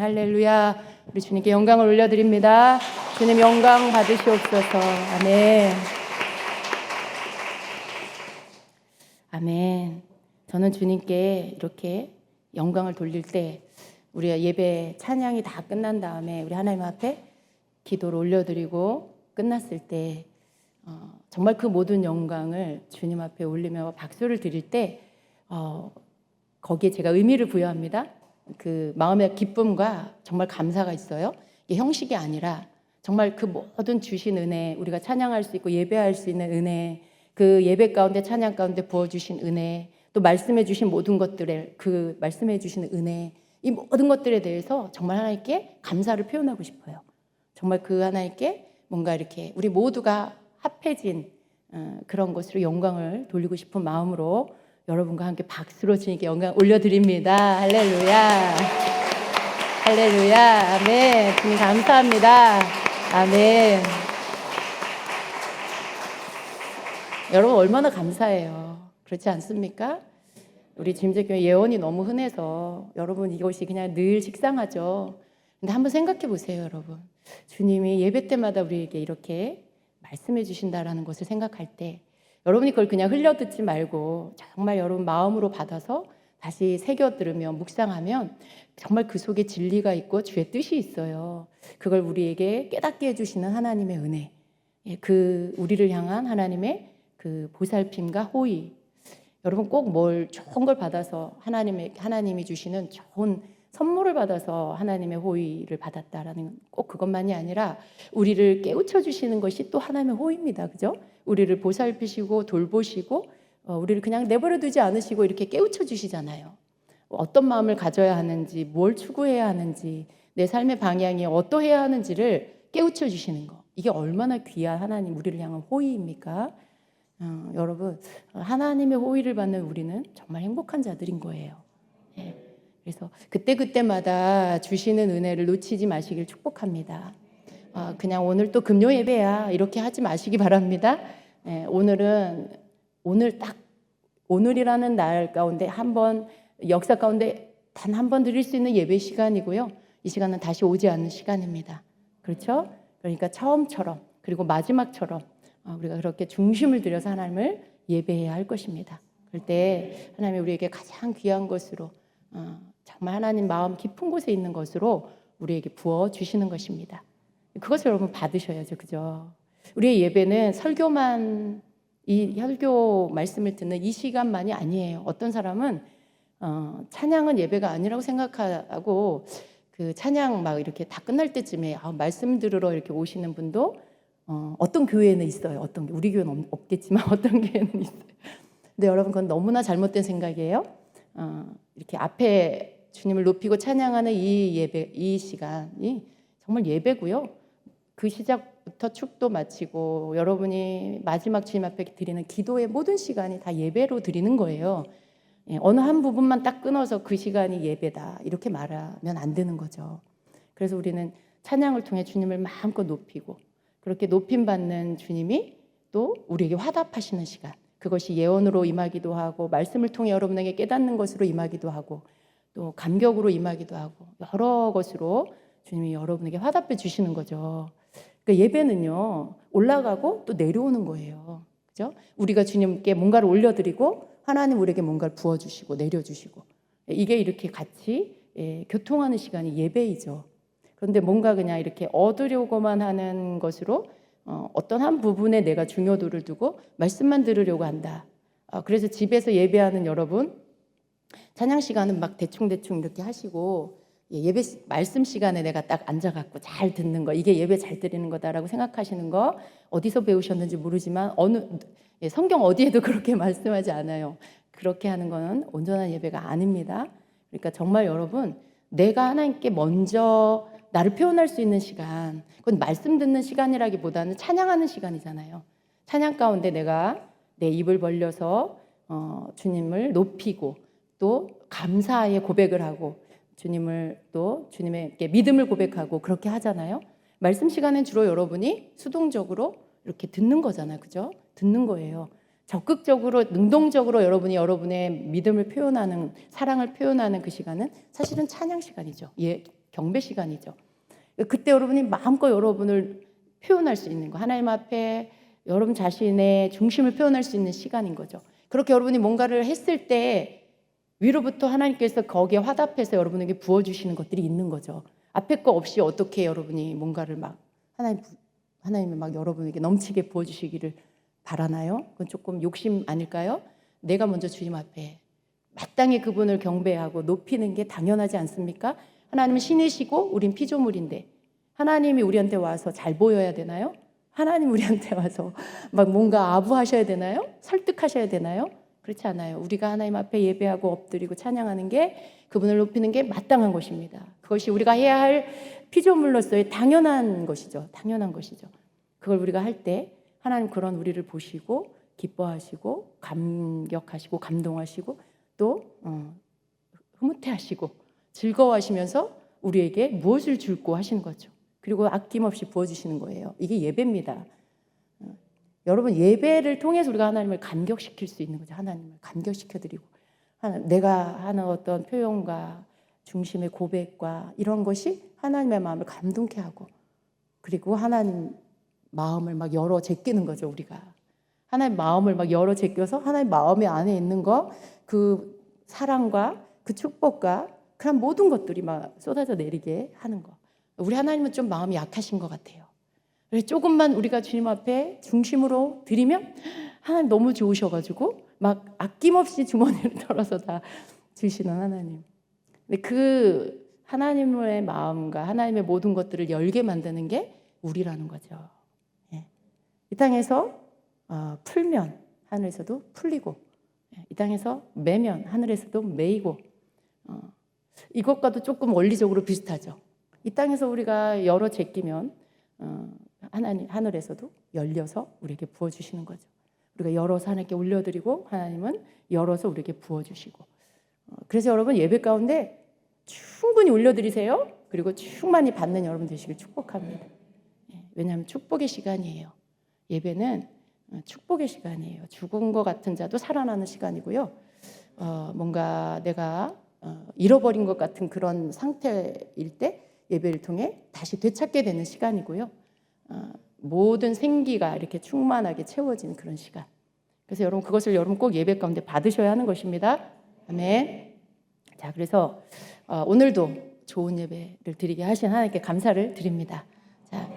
할렐루야. 우리 주님께 영광을 올려드립니다. 주님 영광 받으시옵소서. 아멘. 아멘. 저는 주님께 이렇게 영광을 돌릴 때 우리가 예배 찬양이 다 끝난 다음에 우리 하나님 앞에 기도를 올려드리고 끝났을 때 정말 그 모든 영광을 주님 앞에 올리며 박수를 드릴 때 거기에 제가 의미를 부여합니다. 그 마음의 기쁨과 정말 감사가 있어요. 이게 형식이 아니라 정말 그 모든 주신 은혜, 우리가 찬양할 수 있고 예배할 수 있는 은혜, 그 예배 가운데 찬양 가운데 부어주신 은혜, 또 말씀해 주신 모든 것들에 그 말씀해 주신 은혜, 이 모든 것들에 대해서 정말 하나님께 감사를 표현하고 싶어요. 정말 그 하나님께 뭔가 이렇게 우리 모두가 합해진 그런 것으로 영광을 돌리고 싶은 마음으로 여러분과 함께 박수로 주님께 영광 올려드립니다. 할렐루야. 할렐루야. 아멘. 주님 감사합니다. 아멘. 여러분 얼마나 감사해요. 그렇지 않습니까? 우리 짐재교회 예언이 너무 흔해서 여러분 이것이 그냥 늘 식상하죠. 근데 한번 생각해 보세요, 여러분. 주님이 예배 때마다 우리에게 이렇게 말씀해 주신다라는 것을 생각할 때 여러분이 그걸 그냥 흘려 듣지 말고 정말 여러분 마음으로 받아서 다시 새겨 들으며 묵상하면 정말 그 속에 진리가 있고 주의 뜻이 있어요. 그걸 우리에게 깨닫게 해주시는 하나님의 은혜, 그 우리를 향한 하나님의 그 보살핌과 호의. 여러분 꼭 뭘 좋은 걸 받아서 하나님이 주시는 좋은 선물을 받아서 하나님의 호의를 받았다라는 꼭 그것만이 아니라 우리를 깨우쳐 주시는 것이 또 하나님의 호의입니다. 그죠? 우리를 보살피시고 돌보시고 우리를 그냥 내버려 두지 않으시고 이렇게 깨우쳐 주시잖아요. 어떤 마음을 가져야 하는지, 뭘 추구해야 하는지, 내 삶의 방향이 어떠해야 하는지를 깨우쳐 주시는 거. 이게 얼마나 귀한 하나님 우리를 향한 호의입니까? 여러분 하나님의 호의를 받는 우리는 정말 행복한 자들인 거예요. 예. 그래서 그때마다 주시는 은혜를 놓치지 마시길 축복합니다. 그냥 오늘 또 금요 예배야 이렇게 하지 마시기 바랍니다. 예, 오늘이라는 날 가운데 한번 역사 가운데 단 한 번 드릴 수 있는 예배 시간이고요. 이 시간은 다시 오지 않는 시간입니다. 그렇죠? 그러니까 처음처럼 그리고 마지막처럼 우리가 그렇게 중심을 들여서 하나님을 예배해야 할 것입니다. 그럴 때 하나님이 우리에게 가장 귀한 것으로 정말 하나님 마음 깊은 곳에 있는 것으로 우리에게 부어주시는 것입니다. 그것을 여러분 받으셔야죠. 그죠? 우리의 예배는 이 설교 말씀을 듣는 이 시간만이 아니에요. 어떤 사람은 찬양은 예배가 아니라고 생각하고 그 찬양 막 이렇게 다 끝날 때쯤에 말씀 들으러 이렇게 오시는 분도 어떤 교회에는 있어요. 우리 교회는 없겠지만 어떤 교회는 있어요. 근데 여러분 그건 너무나 잘못된 생각이에요. 이렇게 앞에 주님을 높이고 찬양하는 이 예배, 이 시간이 정말 예배고요. 그 시작부터 축도 마치고 여러분이 마지막 주님 앞에 드리는 기도의 모든 시간이 다 예배로 드리는 거예요. 어느 한 부분만 딱 끊어서 그 시간이 예배다 이렇게 말하면 안 되는 거죠. 그래서 우리는 찬양을 통해 주님을 마음껏 높이고 그렇게 높임받는 주님이 또 우리에게 화답하시는 시간, 그것이 예언으로 임하기도 하고 말씀을 통해 여러분에게 깨닫는 것으로 임하기도 하고 또 감격으로 임하기도 하고 여러 것으로 주님이 여러분에게 화답해 주시는 거죠. 그러니까 예배는요 올라가고 또 내려오는 거예요. 그죠? 우리가 주님께 뭔가를 올려드리고 하나님 우리에게 뭔가를 부어주시고 내려주시고 이게 이렇게 같이 교통하는 시간이 예배이죠. 그런데 뭔가 그냥 이렇게 얻으려고만 하는 것으로 어떤 한 부분에 내가 중요도를 두고 말씀만 들으려고 한다. 그래서 집에서 예배하는 여러분 찬양 시간은 막 대충 이렇게 하시고 예배 말씀 시간에 내가 딱 앉아갖고 잘 듣는 거 이게 예배 잘 드리는 거다라고 생각하시는 거 어디서 배우셨는지 모르지만 성경 어디에도 그렇게 말씀하지 않아요. 그렇게 하는 거는 온전한 예배가 아닙니다. 그러니까 정말 여러분 내가 하나님께 먼저 나를 표현할 수 있는 시간, 그건 말씀 듣는 시간이라기보다는 찬양하는 시간이잖아요. 찬양 가운데 내가 내 입을 벌려서 주님을 높이고 또 감사의 고백을 하고 주님에게 믿음을 고백하고 그렇게 하잖아요. 말씀 시간은 주로 여러분이 수동적으로 이렇게 듣는 거잖아요. 그죠? 듣는 거예요. 적극적으로 능동적으로 여러분이 여러분의 믿음을 표현하는 사랑을 표현하는 그 시간은 사실은 찬양 시간이죠. 경배 시간이죠. 그때 여러분이 마음껏 여러분을 표현할 수 있는 거, 하나님 앞에 여러분 자신의 중심을 표현할 수 있는 시간인 거죠. 그렇게 여러분이 뭔가를 했을 때 위로부터 하나님께서 거기에 화답해서 여러분에게 부어주시는 것들이 있는 거죠. 앞에 거 없이 어떻게 여러분이 뭔가를 막 하나님이 막 여러분에게 넘치게 부어주시기를 바라나요? 그건 조금 욕심 아닐까요? 내가 먼저 주님 앞에 마땅히 그분을 경배하고 높이는 게 당연하지 않습니까? 하나님은 신이시고 우린 피조물인데 하나님이 우리한테 와서 잘 보여야 되나요? 하나님 우리한테 와서 막 뭔가 아부하셔야 되나요? 설득하셔야 되나요? 그렇지 않아요. 우리가 하나님 앞에 예배하고 엎드리고 찬양하는 게 그분을 높이는 게 마땅한 것입니다. 그것이 우리가 해야 할 피조물로서의 당연한 것이죠. 당연한 것이죠. 그걸 우리가 할 때 하나님 그런 우리를 보시고 기뻐하시고 감격하시고 감동하시고 또 흐뭇해하시고 즐거워하시면서 우리에게 무엇을 줄고 하시는 거죠. 그리고 아낌없이 부어주시는 거예요. 이게 예배입니다. 여러분 예배를 통해서 우리가 하나님을 감격시킬 수 있는 거죠. 하나님을 감격시켜드리고 내가 하는 어떤 표현과 중심의 고백과 이런 것이 하나님의 마음을 감동케 하고 그리고 하나님 마음을 막 열어 제끼는 거죠. 우리가 하나님 마음을 막 열어 제껴서 하나님 마음의 안에 있는 거 그 사랑과 그 축복과 그런 모든 것들이 막 쏟아져 내리게 하는 거. 우리 하나님은 좀 마음이 약하신 것 같아요. 조금만 우리가 주님 앞에 중심으로 드리면 하나님 너무 좋으셔가지고 막 아낌없이 주머니를 털어서 다 주시는 하나님. 근데 그 하나님의 마음과 하나님의 모든 것들을 열게 만드는 게 우리라는 거죠. 이 땅에서 풀면 하늘에서도 풀리고 이 땅에서 매면 하늘에서도 매이고 이것과도 조금 원리적으로 비슷하죠. 이 땅에서 우리가 열어 제끼면 하나님 하늘에서도 열려서 우리에게 부어주시는 거죠. 우리가 열어서 하나님께 올려드리고 하나님은 열어서 우리에게 부어주시고 그래서 여러분 예배 가운데 충분히 올려드리세요. 그리고 충만히 받는 여러분 되시길 축복합니다. 왜냐하면 축복의 시간이에요. 예배는 축복의 시간이에요. 죽은 것 같은 자도 살아나는 시간이고요. 뭔가 내가 잃어버린 것 같은 그런 상태일 때 예배를 통해 다시 되찾게 되는 시간이고요. 모든 생기가 이렇게 충만하게 채워지는 그런 시간. 그래서 여러분 그것을 여러분 꼭 예배 가운데 받으셔야 하는 것입니다. 아멘. 자, 그래서 오늘도 좋은 예배를 드리게 하신 하나님께 감사를 드립니다. 자,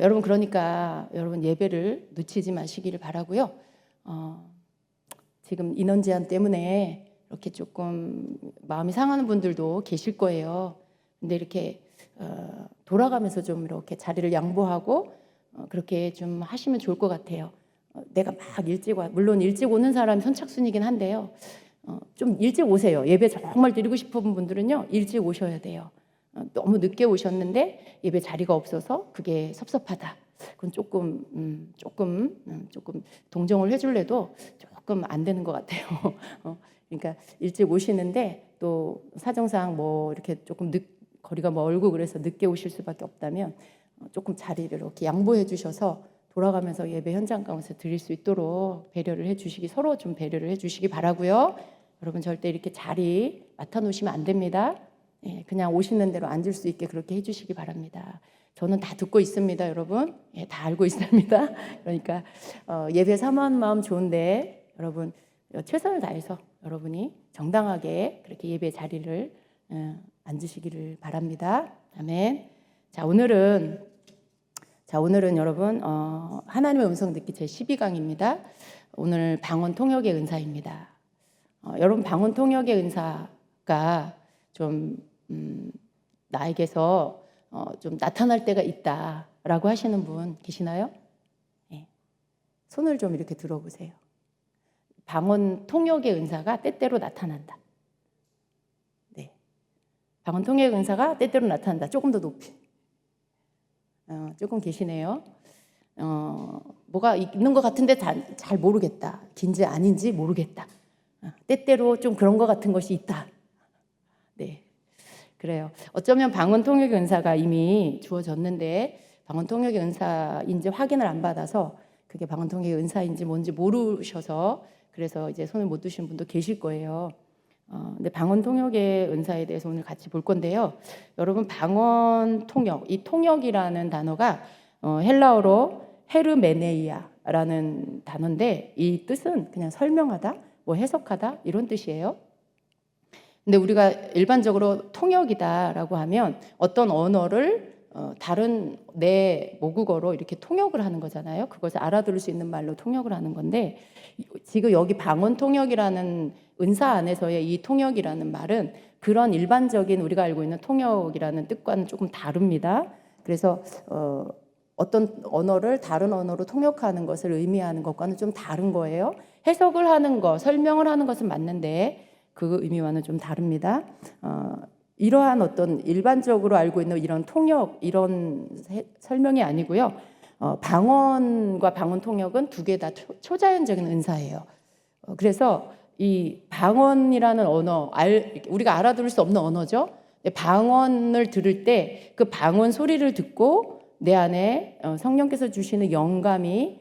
여러분 그러니까 여러분 예배를 놓치지 마시기를 바라고요. 지금 인원 제한 때문에 이렇게 조금 마음이 상하는 분들도 계실 거예요. 근데 이렇게 돌아가면서 좀 이렇게 자리를 양보하고 그렇게 좀 하시면 좋을 것 같아요. 내가 막 일찍 물론 일찍 오는 사람이 선착순이긴 한데요. 좀 일찍 오세요. 예배 정말 드리고 싶은 분들은요 일찍 오셔야 돼요. 너무 늦게 오셨는데 예배 자리가 없어서 그게 섭섭하다. 그건 조금 동정을 해줄래도 조금 안 되는 것 같아요. 그러니까 일찍 오시는데 또 사정상 뭐 이렇게 조금 거리가 멀고 그래서 늦게 오실 수밖에 없다면 조금 자리를 이렇게 양보해 주셔서 돌아가면서 예배 현장 가운데서 드릴 수 있도록 배려를 해주시기 서로 좀 배려를 해주시기 바라고요. 여러분 절대 이렇게 자리 맡아 놓으시면 안 됩니다. 그냥 오시는 대로 앉을 수 있게 그렇게 해주시기 바랍니다. 저는 다 듣고 있습니다, 여러분. 다 알고 있습니다. 그러니까 예배 사모하는 마음 좋은데 여러분 최선을 다해서 여러분이 정당하게 그렇게 예배 자리를 앉으시기를 바랍니다. 아멘. 자, 오늘은 여러분 하나님의 음성 듣기 제 12강입니다. 오늘 방언 통역의 은사입니다. 여러분 방언 통역의 은사가 좀 나에게서 좀 나타날 때가 있다라고 하시는 분 계시나요? 네. 손을 좀 이렇게 들어보세요. 방언 통역의 은사가 때때로 나타난다. 네. 방언 통역의 은사가 때때로 나타난다. 조금 더 높이. 조금 계시네요. 뭐가 있는 것 같은데 잘 모르겠다. 긴지 아닌지 모르겠다. 때때로 좀 그런 것 같은 것이 있다. 네, 그래요. 어쩌면 방언 통역의 은사가 이미 주어졌는데 방언 통역의 은사인지 확인을 안 받아서 그게 방언 통역의 은사인지 뭔지 모르셔서 그래서 이제 손을 못 드신 분도 계실 거예요. 근데 방언 통역의 은사에 대해서 오늘 같이 볼 건데요. 여러분 방언 통역, 이 통역이라는 단어가 헬라어로 헤르메네이아라는 단어인데 이 뜻은 그냥 설명하다, 뭐 해석하다 이런 뜻이에요. 근데 우리가 일반적으로 통역이다라고 하면 어떤 언어를 다른 내 모국어로 이렇게 통역을 하는 거잖아요. 그것을 알아들을 수 있는 말로 통역을 하는 건데 지금 여기 방언 통역이라는 은사 안에서의 이 통역이라는 말은 그런 일반적인 우리가 알고 있는 통역이라는 뜻과는 조금 다릅니다. 그래서 어떤 언어를 다른 언어로 통역하는 것을 의미하는 것과는 좀 다른 거예요. 해석을 하는 것, 설명을 하는 것은 맞는데 그 의미와는 좀 다릅니다. 이러한 어떤 일반적으로 알고 있는 이런 통역, 이런 설명이 아니고요. 방언과 방언 통역은 두 개 다 초자연적인 은사예요. 그래서 이 방언이라는 언어, 우리가 알아들을 수 없는 언어죠. 방언을 들을 때 그 방언 소리를 듣고 내 안에 성령께서 주시는 영감이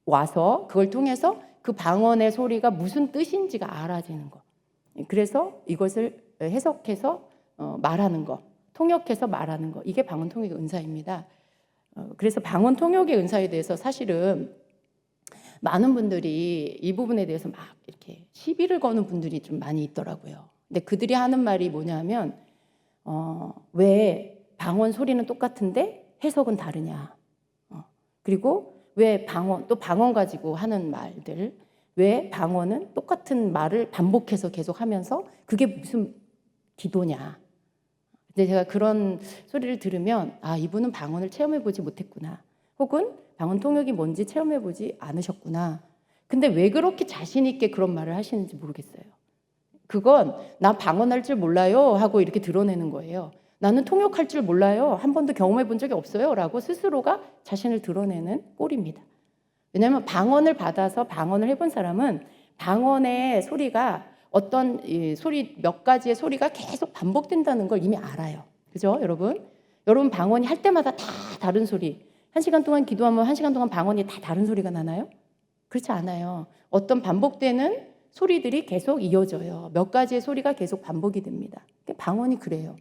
와서 그걸 통해서 그 방언의 소리가 무슨 뜻인지가 알아지는 거. 그래서 이것을 해석해서 말하는 거, 통역해서 말하는 거. 이게 방언 통역의 은사입니다. 그래서 방언 통역의 은사에 대해서 사실은 많은 분들이 이 부분에 대해서 막 이렇게 시비를 거는 분들이 좀 많이 있더라고요. 근데 그들이 하는 말이 뭐냐면 왜 방언 소리는 똑같은데 해석은 다르냐. 그리고 왜 또 방언 가지고 하는 말들, 왜 방언은 똑같은 말을 반복해서 계속 하면서 그게 무슨 기도냐. 근데 제가 그런 소리를 들으면 이분은 방언을 체험해보지 못했구나. 혹은 방언 통역이 뭔지 체험해보지 않으셨구나. 근데 왜 그렇게 자신 있게 그런 말을 하시는지 모르겠어요. 그건 나 방언할 줄 몰라요 하고 이렇게 드러내는 거예요. 나는 통역할 줄 몰라요. 한 번도 경험해 본 적이 없어요. 라고 스스로가 자신을 드러내는 꼴입니다. 왜냐하면 방언을 받아서 방언을 해본 사람은 방언의 소리가 어떤 소리 몇 가지의 소리가 계속 반복된다는 걸 이미 알아요. 그죠, 여러분? 여러분 방언이 할 때마다 다 다른 소리. 1시간 동안 기도하면 1시간 동안 방언이 다 다른 소리가 나나요? 그렇지 않아요. 어떤 반복되는 소리들이 계속 이어져요. 몇 가지의 소리가 계속 반복이 됩니다. 방언이 그래요.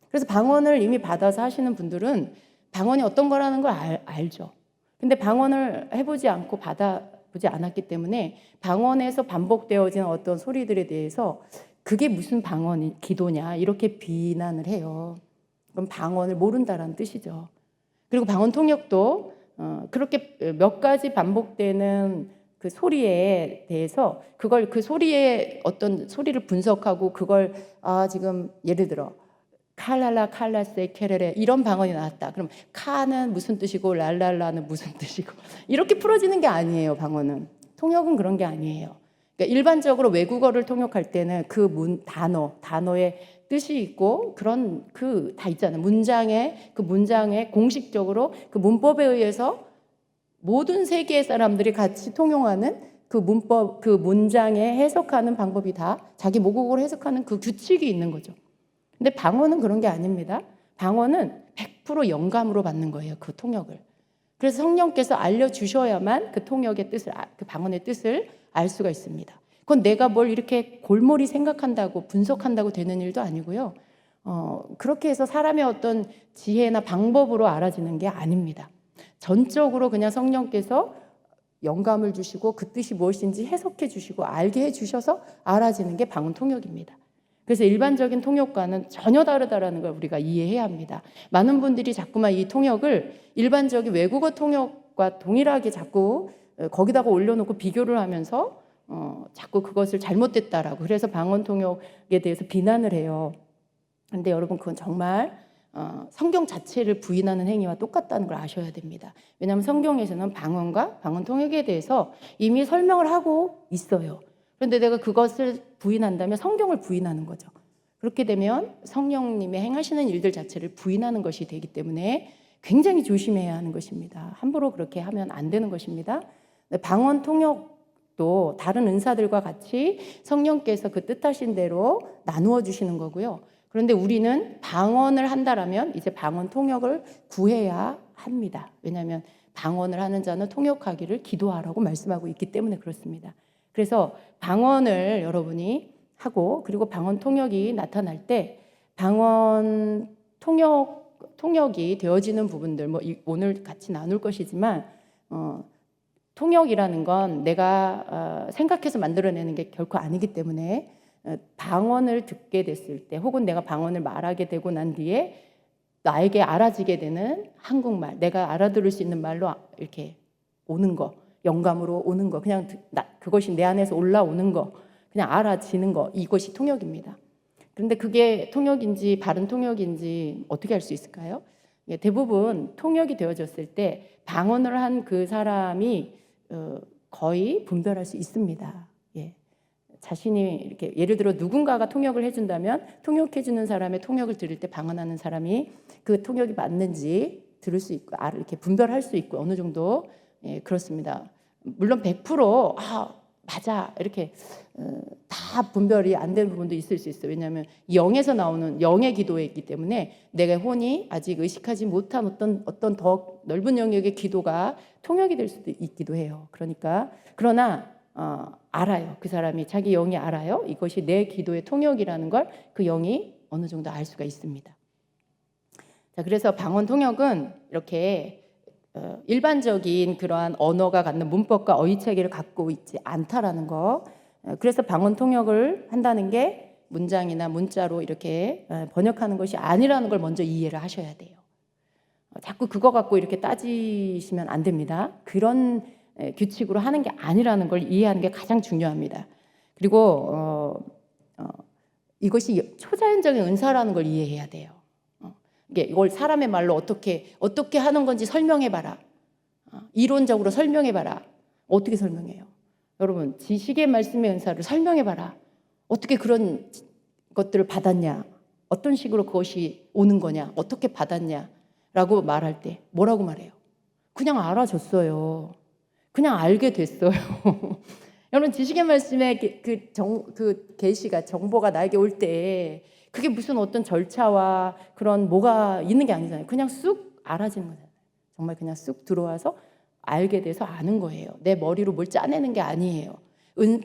그래서 방언을 이미 받아서 하시는 분들은 방언이 어떤 거라는 걸 알죠. 근데 방언을 해보지 않고 받아보지 않았기 때문에 방언에서 반복되어지는 어떤 소리들에 대해서 그게 무슨 방언이 기도냐 이렇게 비난을 해요. 그럼 방언을 모른다라는 뜻이죠. 그리고 방언 통역도 그렇게 몇 가지 반복되는 그 소리에 대해서 그걸 그 소리의 어떤 소리를 분석하고 그걸 지금 예를 들어 칼랄라 칼라세 케레레 이런 방언이 나왔다. 그럼 카는 무슨 뜻이고 랄랄라는 무슨 뜻이고 이렇게 풀어지는 게 아니에요. 방언은. 통역은 그런 게 아니에요. 그러니까 일반적으로 외국어를 통역할 때는 그 단어의 뜻이 있고 그런 다 있잖아요. 문장에 공식적으로 그 문법에 의해서 모든 세계의 사람들이 같이 통용하는 그 문법, 그 문장에 해석하는 방법이 다 자기 모국어로 해석하는 그 규칙이 있는 거죠. 근데 방언은 그런 게 아닙니다. 방언은 100% 영감으로 받는 거예요. 그 통역을. 그래서 성령께서 알려주셔야만 그 통역의 뜻을, 그 방언의 뜻을 알 수가 있습니다. 그건 내가 뭘 이렇게 골몰이 생각한다고 분석한다고 되는 일도 아니고요. 그렇게 해서 사람의 어떤 지혜나 방법으로 알아지는 게 아닙니다. 전적으로 그냥 성령께서 영감을 주시고 그 뜻이 무엇인지 해석해 주시고 알게 해 주셔서 알아지는 게 방언 통역입니다. 그래서 일반적인 통역과는 전혀 다르다라는 걸 우리가 이해해야 합니다. 많은 분들이 자꾸만 이 통역을 일반적인 외국어 통역과 동일하게 자꾸 거기다가 올려놓고 비교를 하면서 자꾸 그것을 잘못됐다라고 그래서 방언 통역에 대해서 비난을 해요. 그런데 여러분 그건 정말 성경 자체를 부인하는 행위와 똑같다는 걸 아셔야 됩니다. 왜냐하면 성경에서는 방언과 방언 통역에 대해서 이미 설명을 하고 있어요. 그런데 내가 그것을 부인한다면 성경을 부인하는 거죠. 그렇게 되면 성령님의 행하시는 일들 자체를 부인하는 것이 되기 때문에 굉장히 조심해야 하는 것입니다. 함부로 그렇게 하면 안 되는 것입니다. 방언 통역도 다른 은사들과 같이 성령께서 그 뜻하신 대로 나누어 주시는 거고요. 그런데 우리는 방언을 한다라면 이제 방언 통역을 구해야 합니다. 왜냐하면 방언을 하는 자는 통역하기를 기도하라고 말씀하고 있기 때문에 그렇습니다. 그래서 방언을 여러분이 하고 그리고 방언 통역이 나타날 때 방언 통역이 되어지는 부분들 뭐 오늘 같이 나눌 것이지만 통역이라는 건 내가 생각해서 만들어내는 게 결코 아니기 때문에 방언을 듣게 됐을 때 혹은 내가 방언을 말하게 되고 난 뒤에 나에게 알아지게 되는 한국말, 내가 알아들을 수 있는 말로 이렇게 오는 거, 영감으로 오는 거, 그냥 그것이 내 안에서 올라오는 거, 그냥 알아지는 거, 이것이 통역입니다. 그런데 그게 통역인지 바른 통역인지 어떻게 알 수 있을까요? 대부분 통역이 되어졌을 때 방언을 한 그 사람이 거의 분별할 수 있습니다. 예. 자신이 이렇게 예를 들어 누군가가 통역을 해준다면 통역해주는 사람의 통역을 들을 때 방언하는 사람이 그 통역이 맞는지 들을 수 있고 이렇게 분별할 수 있고 어느 정도 그렇습니다. 물론 100% 맞아 이렇게 다 분별이 안 되는 부분도 있을 수 있어요. 왜냐하면 영에서 나오는 영의 기도이기 때문에 내가 혼이 아직 의식하지 못한 어떤 더 넓은 영역의 기도가 통역이 될 수도 있기도 해요. 그러나 알아요. 그 사람이 자기 영이 알아요. 이것이 내 기도의 통역이라는 걸 그 영이 어느 정도 알 수가 있습니다. 자, 그래서 방언 통역은 이렇게 일반적인 그러한 언어가 갖는 문법과 어휘 체계를 갖고 있지 않다라는 거. 그래서 방언 통역을 한다는 게 문장이나 문자로 이렇게 번역하는 것이 아니라는 걸 먼저 이해를 하셔야 돼요. 자꾸 그거 갖고 이렇게 따지시면 안 됩니다. 그런 규칙으로 하는 게 아니라는 걸 이해하는 게 가장 중요합니다. 그리고 이것이 초자연적인 은사라는 걸 이해해야 돼요. 이걸 사람의 말로 어떻게 하는 건지 설명해봐라. 이론적으로 설명해봐라. 어떻게 설명해요? 여러분, 지식의 말씀의 은사를 설명해봐라. 어떻게 그런 것들을 받았냐? 어떤 식으로 그것이 오는 거냐? 어떻게 받았냐? 라고 말할 때 뭐라고 말해요? 그냥 알아줬어요. 그냥 알게 됐어요. 여러분, 지식의 말씀의 그 계시가 정보가 나에게 올 때 그게 무슨 어떤 절차와 그런 뭐가 있는 게 아니잖아요. 그냥 쑥 알아지는 거잖아요. 정말 그냥 쑥 들어와서 알게 돼서 아는 거예요. 내 머리로 뭘 짜내는 게 아니에요.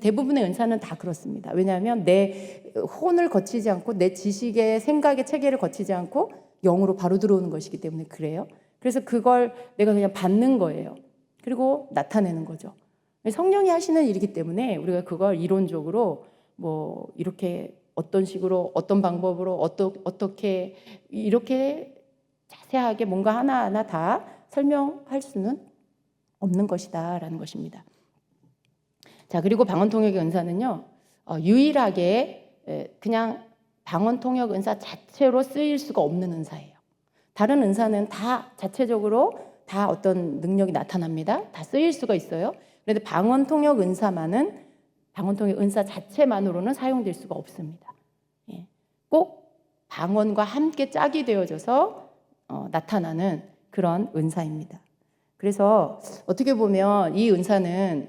대부분의 은사는 다 그렇습니다. 왜냐하면 내 혼을 거치지 않고 내 지식의 생각의 체계를 거치지 않고 영으로 바로 들어오는 것이기 때문에 그래요. 그래서 그걸 내가 그냥 받는 거예요. 그리고 나타내는 거죠. 성령이 하시는 일이기 때문에 우리가 그걸 이론적으로 뭐 이렇게 어떤 식으로 어떤 방법으로 어떻게 이렇게 자세하게 뭔가 하나하나 다 설명할 수는 없는 것이다라는 것입니다. 자, 그리고 방언 통역의 은사는요, 유일하게 그냥 방언 통역 은사 자체로 쓰일 수가 없는 은사예요. 다른 은사는 다 자체적으로 다 어떤 능력이 나타납니다. 다 쓰일 수가 있어요. 그런데 방언 통역 은사만은 방언 통역 은사 자체만으로는 사용될 수가 없습니다. 꼭 방언과 함께 짝이 되어져서 나타나는 그런 은사입니다. 그래서 어떻게 보면 이 은사는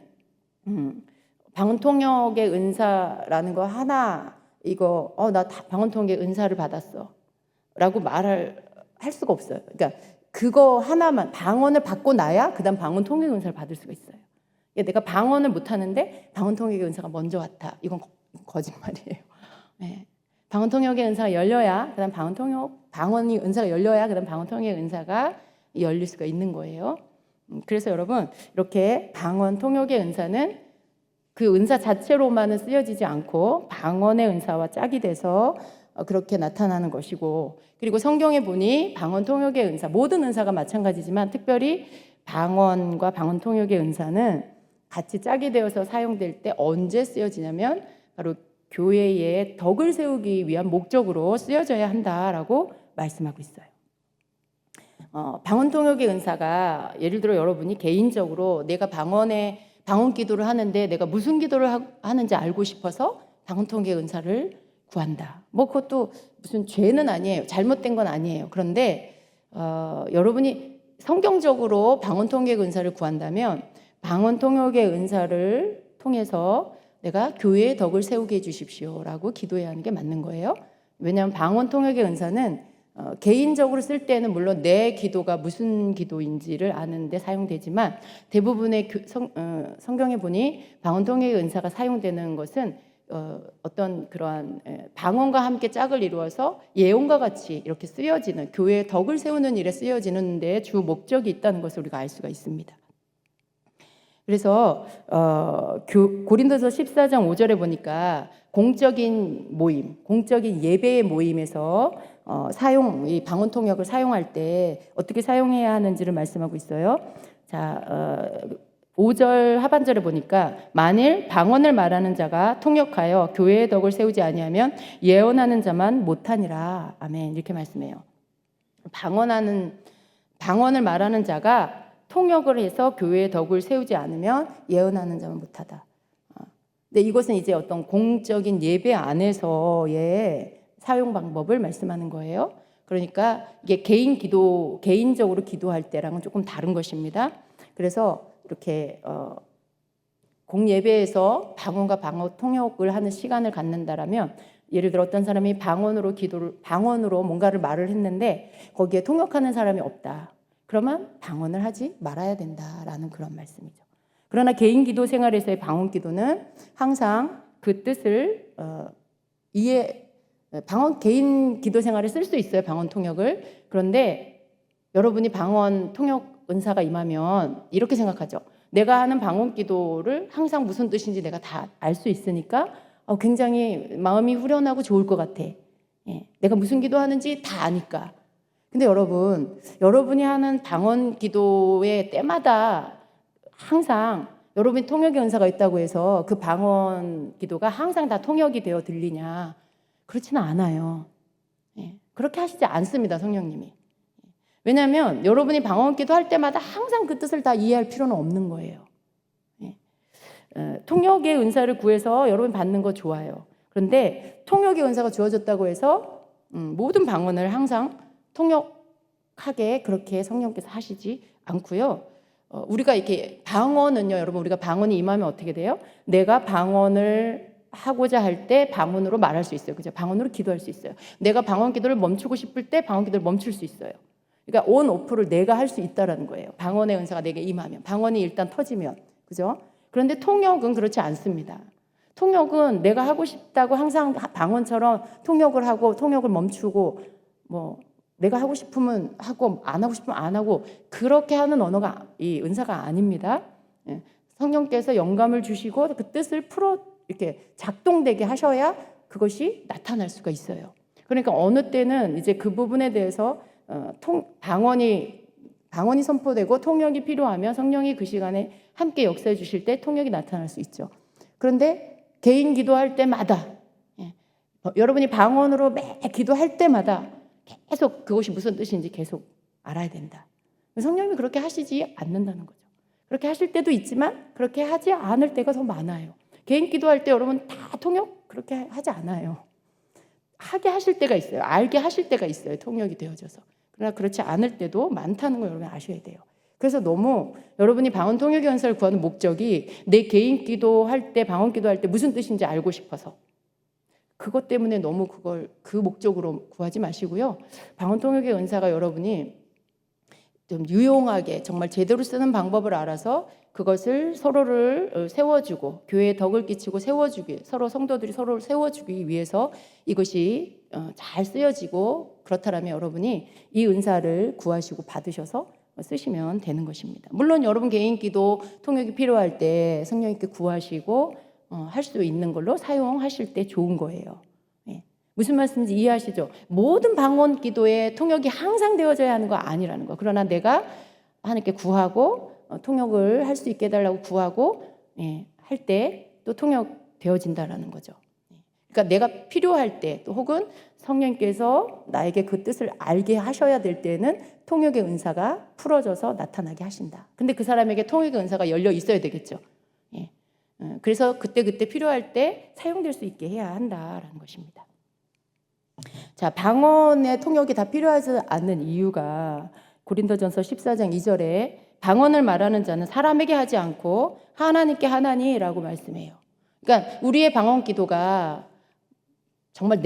방언 통역의 은사라는 거 하나 이거 나 방언 통역의 은사를 받았어 라고 할 수가 없어요. 그러니까 그거 하나만 방언을 받고 나야 그다음 방언 통역 은사를 받을 수가 있어요. 내가 방언을 못하는데 방언 통역의 은사가 먼저 왔다. 이건 거짓말이에요. 네. 방언 통역의 은사가 열려야 그다음 방언이 은사가 열려야 그다음 방언 통역의 은사가 열릴 수가 있는 거예요. 그래서 여러분 이렇게 방언 통역의 은사는 그 은사 자체로만은 쓰여지지 않고 방언의 은사와 짝이 돼서 그렇게 나타나는 것이고, 그리고 성경에 보니 방언 통역의 은사, 모든 은사가 마찬가지지만 특별히 방언과 방언 통역의 은사는 같이 짝이 되어서 사용될 때 언제 쓰여지냐면 바로 교회의 덕을 세우기 위한 목적으로 쓰여져야 한다라고 말씀하고 있어요. 방언 통역의 은사가 예를 들어 여러분이 개인적으로 내가 방언 기도를 하는데 내가 무슨 기도를 하는지 알고 싶어서 방언 통역의 은사를 구한다. 뭐 그것도 무슨 죄는 아니에요. 잘못된 건 아니에요. 그런데 여러분이 성경적으로 방언 통역의 은사를 구한다면 방언 통역의 은사를 통해서 내가 교회의 덕을 세우게 해주십시오라고 기도해야 하는 게 맞는 거예요. 왜냐하면 방언 통역의 은사는 개인적으로 쓸 때는 물론 내 기도가 무슨 기도인지를 아는데 사용되지만 대부분의 성경에 보니 방언 통역의 은사가 사용되는 것은 어떤 그러한 방언과 함께 짝을 이루어서 예언과 같이 이렇게 쓰여지는 교회의 덕을 세우는 일에 쓰여지는 데 주 목적이 있다는 것을 우리가 알 수가 있습니다. 그래서 고린도서 14장 5절에 보니까 공적인 모임, 공적인 예배의 모임에서 이 방언 통역을 사용할 때 어떻게 사용해야 하는지를 말씀하고 있어요. 자, 5절 하반절에 보니까 만일 방언을 말하는 자가 통역하여 교회의 덕을 세우지 아니하면 예언하는 자만 못하니라. 아멘. 이렇게 말씀해요. 방언을 말하는 자가 통역을 해서 교회의 덕을 세우지 않으면 예언하는 자만 못하다. 근데 이것은 이제 어떤 공적인 예배 안에서의 사용 방법을 말씀하는 거예요. 그러니까 이게 개인적으로 기도할 때랑은 조금 다른 것입니다. 그래서 이렇게 공예배에서 방언과 방언 통역을 하는 시간을 갖는다라면, 예를 들어 어떤 사람이 방언으로 뭔가를 말을 했는데 거기에 통역하는 사람이 없다. 그러면 방언을 하지 말아야 된다라는 그런 말씀이죠. 그러나 개인 기도 생활에서의 방언 기도는 항상 그 뜻을 개인 기도 생활에 쓸 수 있어요, 방언 통역을. 그런데 여러분이 방언 통역 은사가 임하면 이렇게 생각하죠. 내가 하는 방언 기도를 항상 무슨 뜻인지 내가 다 알 수 있으니까 굉장히 마음이 후련하고 좋을 것 같아. 내가 무슨 기도하는지 다 아니까. 근데 여러분이 하는 방언 기도의 때마다 항상 여러분이 통역의 은사가 있다고 해서 그 방언 기도가 항상 다 통역이 되어 들리냐? 그렇지는 않아요. 그렇게 하시지 않습니다, 성령님이. 왜냐하면 여러분이 방언 기도할 때마다 항상 그 뜻을 다 이해할 필요는 없는 거예요. 통역의 은사를 구해서 여러분 받는 거 좋아요. 그런데 통역의 은사가 주어졌다고 해서 모든 방언을 항상 통역하게 그렇게 성령께서 하시지 않고요. 우리가 이렇게 방언은요, 여러분, 우리가 방언이 임하면 어떻게 돼요? 내가 방언을 하고자 할 때 방언으로 말할 수 있어요. 그죠? 방언으로 기도할 수 있어요. 내가 방언 기도를 멈추고 싶을 때 방언 기도를 멈출 수 있어요. 그러니까 온 오프를 내가 할 수 있다라는 거예요. 방언의 은사가 내게 임하면, 방언이 일단 터지면, 그죠? 그런데 통역은 그렇지 않습니다. 통역은 내가 하고 싶다고 항상 방언처럼 통역을 하고 통역을 멈추고 내가 하고 싶으면 하고 안 하고 싶으면 안 하고 그렇게 하는 언어가 이 은사가 아닙니다. 성령께서 영감을 주시고 그 뜻을 이렇게 작동되게 하셔야 그것이 나타날 수가 있어요. 그러니까 어느 때는 이제 그 부분에 대해서 방언이 선포되고 통역이 필요하면 성령이 그 시간에 함께 역사해 주실 때 통역이 나타날 수 있죠. 그런데 개인 기도할 때마다 여러분이 방언으로 매 기도할 때마다 계속 그것이 무슨 뜻인지 계속 알아야 된다. 성령님이 그렇게 하시지 않는다는 거죠. 그렇게 하실 때도 있지만 그렇게 하지 않을 때가 더 많아요. 개인 기도할 때 여러분 다 통역 그렇게 하지 않아요. 하게 하실 때가 있어요. 알게 하실 때가 있어요. 통역이 되어져서. 그러나 그렇지 않을 때도 많다는 걸 여러분 아셔야 돼요. 그래서 너무 여러분이 방언 통역의 은사를 구하는 목적이 내 개인 기도할 때, 방언 기도할 때 무슨 뜻인지 알고 싶어서 그것 때문에 너무 그 목적으로 구하지 마시고요. 방언 통역의 은사가 여러분이 좀 유용하게 정말 제대로 쓰는 방법을 알아서 그것을 서로를 세워주고 교회에 덕을 끼치고 서로 성도들이 서로를 세워주기 위해서 이것이 잘 쓰여지고 그렇다면 여러분이 이 은사를 구하시고 받으셔서 쓰시면 되는 것입니다. 물론 여러분 개인 기도 통역이 필요할 때 성령님께 구하시고 할 수 있는 걸로 사용하실 때 좋은 거예요. 무슨 말씀인지 이해하시죠? 모든 방언 기도에 통역이 항상 되어져야 하는 거 아니라는 거. 그러나 내가 하나님께 구하고 통역을 할 수 있게 해달라고 구하고 할 때 또 통역 되어진다라는 거죠. 그러니까 내가 필요할 때 또 혹은 성령께서 나에게 그 뜻을 알게 하셔야 될 때는 통역의 은사가 풀어져서 나타나게 하신다. 근데 그 사람에게 통역의 은사가 열려 있어야 되겠죠. 그래서 그때 필요할 때 사용될 수 있게 해야 한다라는 것입니다. 자, 방언의 통역이 다 필요하지 않는 이유가 고린도전서 14장 2절에 방언을 말하는 자는 사람에게 하지 않고 하나님께 하나니라고 말씀해요. 그러니까 우리의 방언 기도가 정말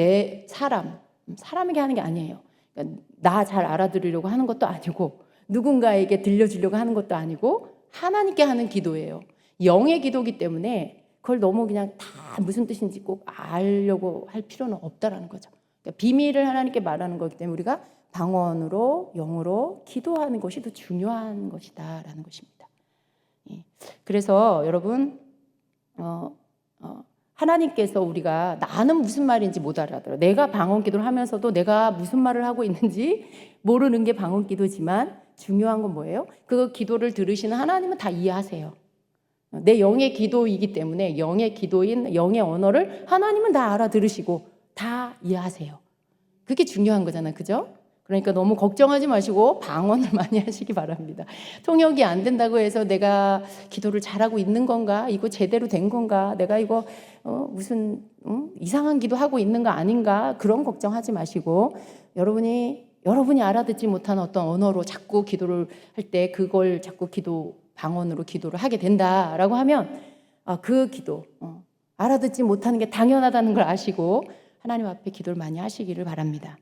사람에게 하는 게 아니에요. 그러니까 나 잘 알아들으려고 하는 것도 아니고 누군가에게 들려주려고 하는 것도 아니고 하나님께 하는 기도예요. 영의 기도이기 때문에 그걸 너무 그냥 다 무슨 뜻인지 꼭 알려고 할 필요는 없다라는 거죠. 그러니까 비밀을 하나님께 말하는 거기 때문에 우리가 방언으로 영으로 기도하는 것이 더 중요한 것이다라는 것입니다. 예. 그래서 여러분 하나님께서 우리가 나는 무슨 말인지 못 알아들어. 내가 방언 기도를 하면서도 내가 무슨 말을 하고 있는지 모르는 게 방언 기도지만 중요한 건 뭐예요? 그 기도를 들으시는 하나님은 다 이해하세요. 내 영의 기도이기 때문에 영의 기도인 영의 언어를 하나님은 다 알아들으시고 다 이해하세요. 그게 중요한 거잖아요. 그죠? 그러니까 너무 걱정하지 마시고 방언을 많이 하시기 바랍니다. 통역이 안 된다고 해서 내가 기도를 잘하고 있는 건가? 이거 제대로 된 건가? 내가 이거 무슨 이상한 기도하고 있는 거 아닌가? 그런 걱정하지 마시고 여러분이 알아듣지 못하는 어떤 언어로 자꾸 기도를 할 때 그걸 자꾸 방언으로 기도를 하게 된다라고 하면 그 기도 알아듣지 못하는 게 당연하다는 걸 아시고 하나님 앞에 기도를 많이 하시기를 바랍니다.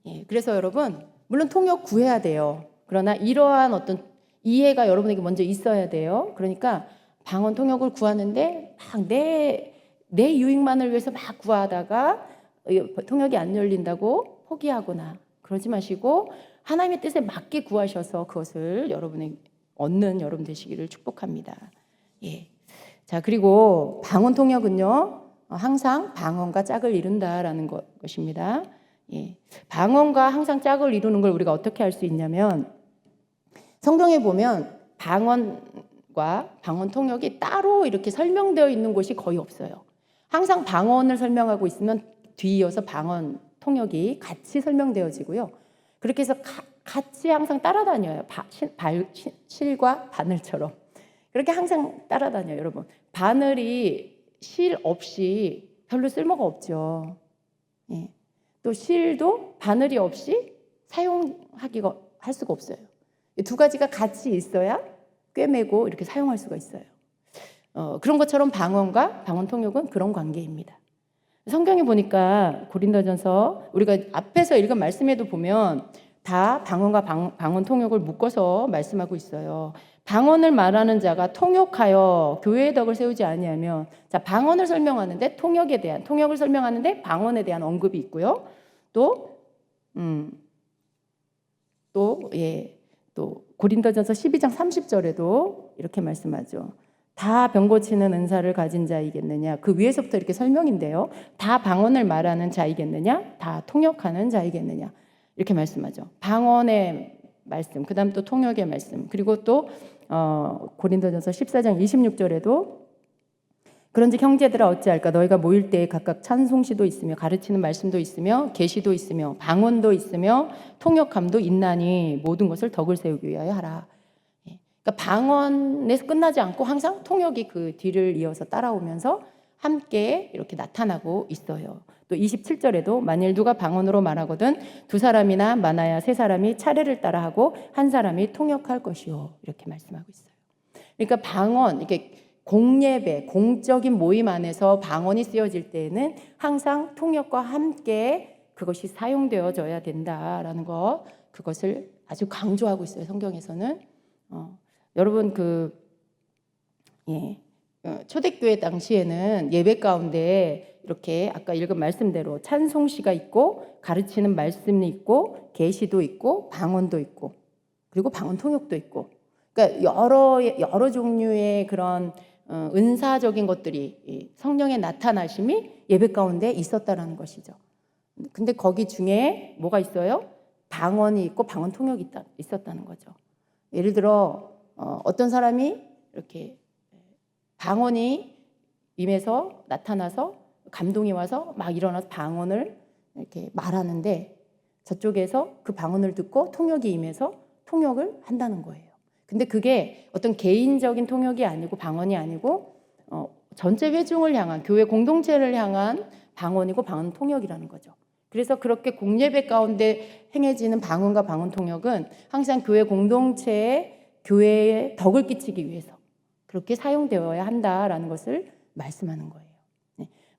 예, 그래서 여러분 물론 통역 구해야 돼요. 그러나 이러한 어떤 이해가 여러분에게 먼저 있어야 돼요. 그러니까 방언 통역을 구하는데 막 내 유익만을 위해서 막 구하다가 통역이 안 열린다고 포기하거나 그러지 마시고 하나님의 뜻에 맞게 구하셔서 그것을 여러분이 얻는 여러분 되시기를 축복합니다. 예. 자, 그리고 방언 통역은요 항상 방언과 짝을 이룬다라는 것입니다. 예. 방언과 항상 짝을 이루는 걸 우리가 어떻게 할 수 있냐면 성경에 보면 방언과 방언 통역이 따로 이렇게 설명되어 있는 곳이 거의 없어요. 항상 방언을 설명하고 있으면 뒤이어서 방언 통역이 같이 설명되어지고요. 그렇게 해서 같이 항상 따라다녀요. 실과 바늘처럼. 그렇게 항상 따라다녀요, 여러분. 바늘이 실 없이 별로 쓸모가 없죠. 예. 또 실도 바늘이 없이 할 수가 없어요. 이 두 가지가 같이 있어야 꿰매고 이렇게 사용할 수가 있어요. 그런 것처럼 방언과 방언 통역은 그런 관계입니다. 성경에 보니까 고린도전서 우리가 앞에서 읽은 말씀에도 보면 다 방언과 방언 통역을 묶어서 말씀하고 있어요. 방언을 말하는 자가 통역하여 교회의 덕을 세우지 아니하면, 자, 방언을 설명하는데 통역을 설명하는데 방언에 대한 언급이 있고요. 또 고린도전서 12장 30절에도 이렇게 말씀하죠. 다 병 고치는 은사를 가진 자이겠느냐? 그 위에서부터 이렇게 설명인데요. 다 방언을 말하는 자이겠느냐? 다 통역하는 자이겠느냐? 이렇게 말씀하죠. 방언의 말씀, 그 다음 또 통역의 말씀, 그리고 또 고린도전서 14장 26절에도 그런즉 형제들아 어찌할까? 너희가 모일 때에 각각 찬송시도 있으며 가르치는 말씀도 있으며 계시도 있으며 방언도 있으며 통역함도 있나니 모든 것을 덕을 세우기 위하여 하라. 그러니까 방언에서 끝나지 않고 항상 통역이 그 뒤를 이어서 따라오면서 함께 이렇게 나타나고 있어요. 또 27절에도 만일 누가 방언으로 말하거든 두 사람이나 많아야 세 사람이 차례를 따라하고 한 사람이 통역할 것이요. 이렇게 말씀하고 있어요. 그러니까 방언, 이게 공예배, 공적인 모임 안에서 방언이 쓰여질 때에는 항상 통역과 함께 그것이 사용되어져야 된다라는 것, 그것을 아주 강조하고 있어요. 성경에서는. 여러분 초대교회 당시에는 예배 가운데 이렇게 아까 읽은 말씀대로 찬송시가 있고 가르치는 말씀이 있고 계시도 있고 방언도 있고 그리고 방언 통역도 있고, 그러니까 여러 종류의 그런 은사적인 것들이 성령의 나타나심이 예배 가운데 있었다라는 것이죠. 근데 거기 중에 뭐가 있어요? 방언이 있고 방언 통역이 있었다는 거죠. 예를 들어 어떤 사람이 이렇게 방언이 임해서 나타나서 감동이 와서 막 일어나서 방언을 이렇게 말하는데 저쪽에서 그 방언을 듣고 통역이 임해서 통역을 한다는 거예요. 근데 그게 어떤 개인적인 통역이 아니고 방언이 아니고 전체 회중을 향한 교회 공동체를 향한 방언이고 방언 통역이라는 거죠. 그래서 그렇게 공예배 가운데 행해지는 방언과 방언 통역은 항상 교회 공동체에 교회에 덕을 끼치기 위해서 그렇게 사용되어야 한다라는 것을 말씀하는 거예요.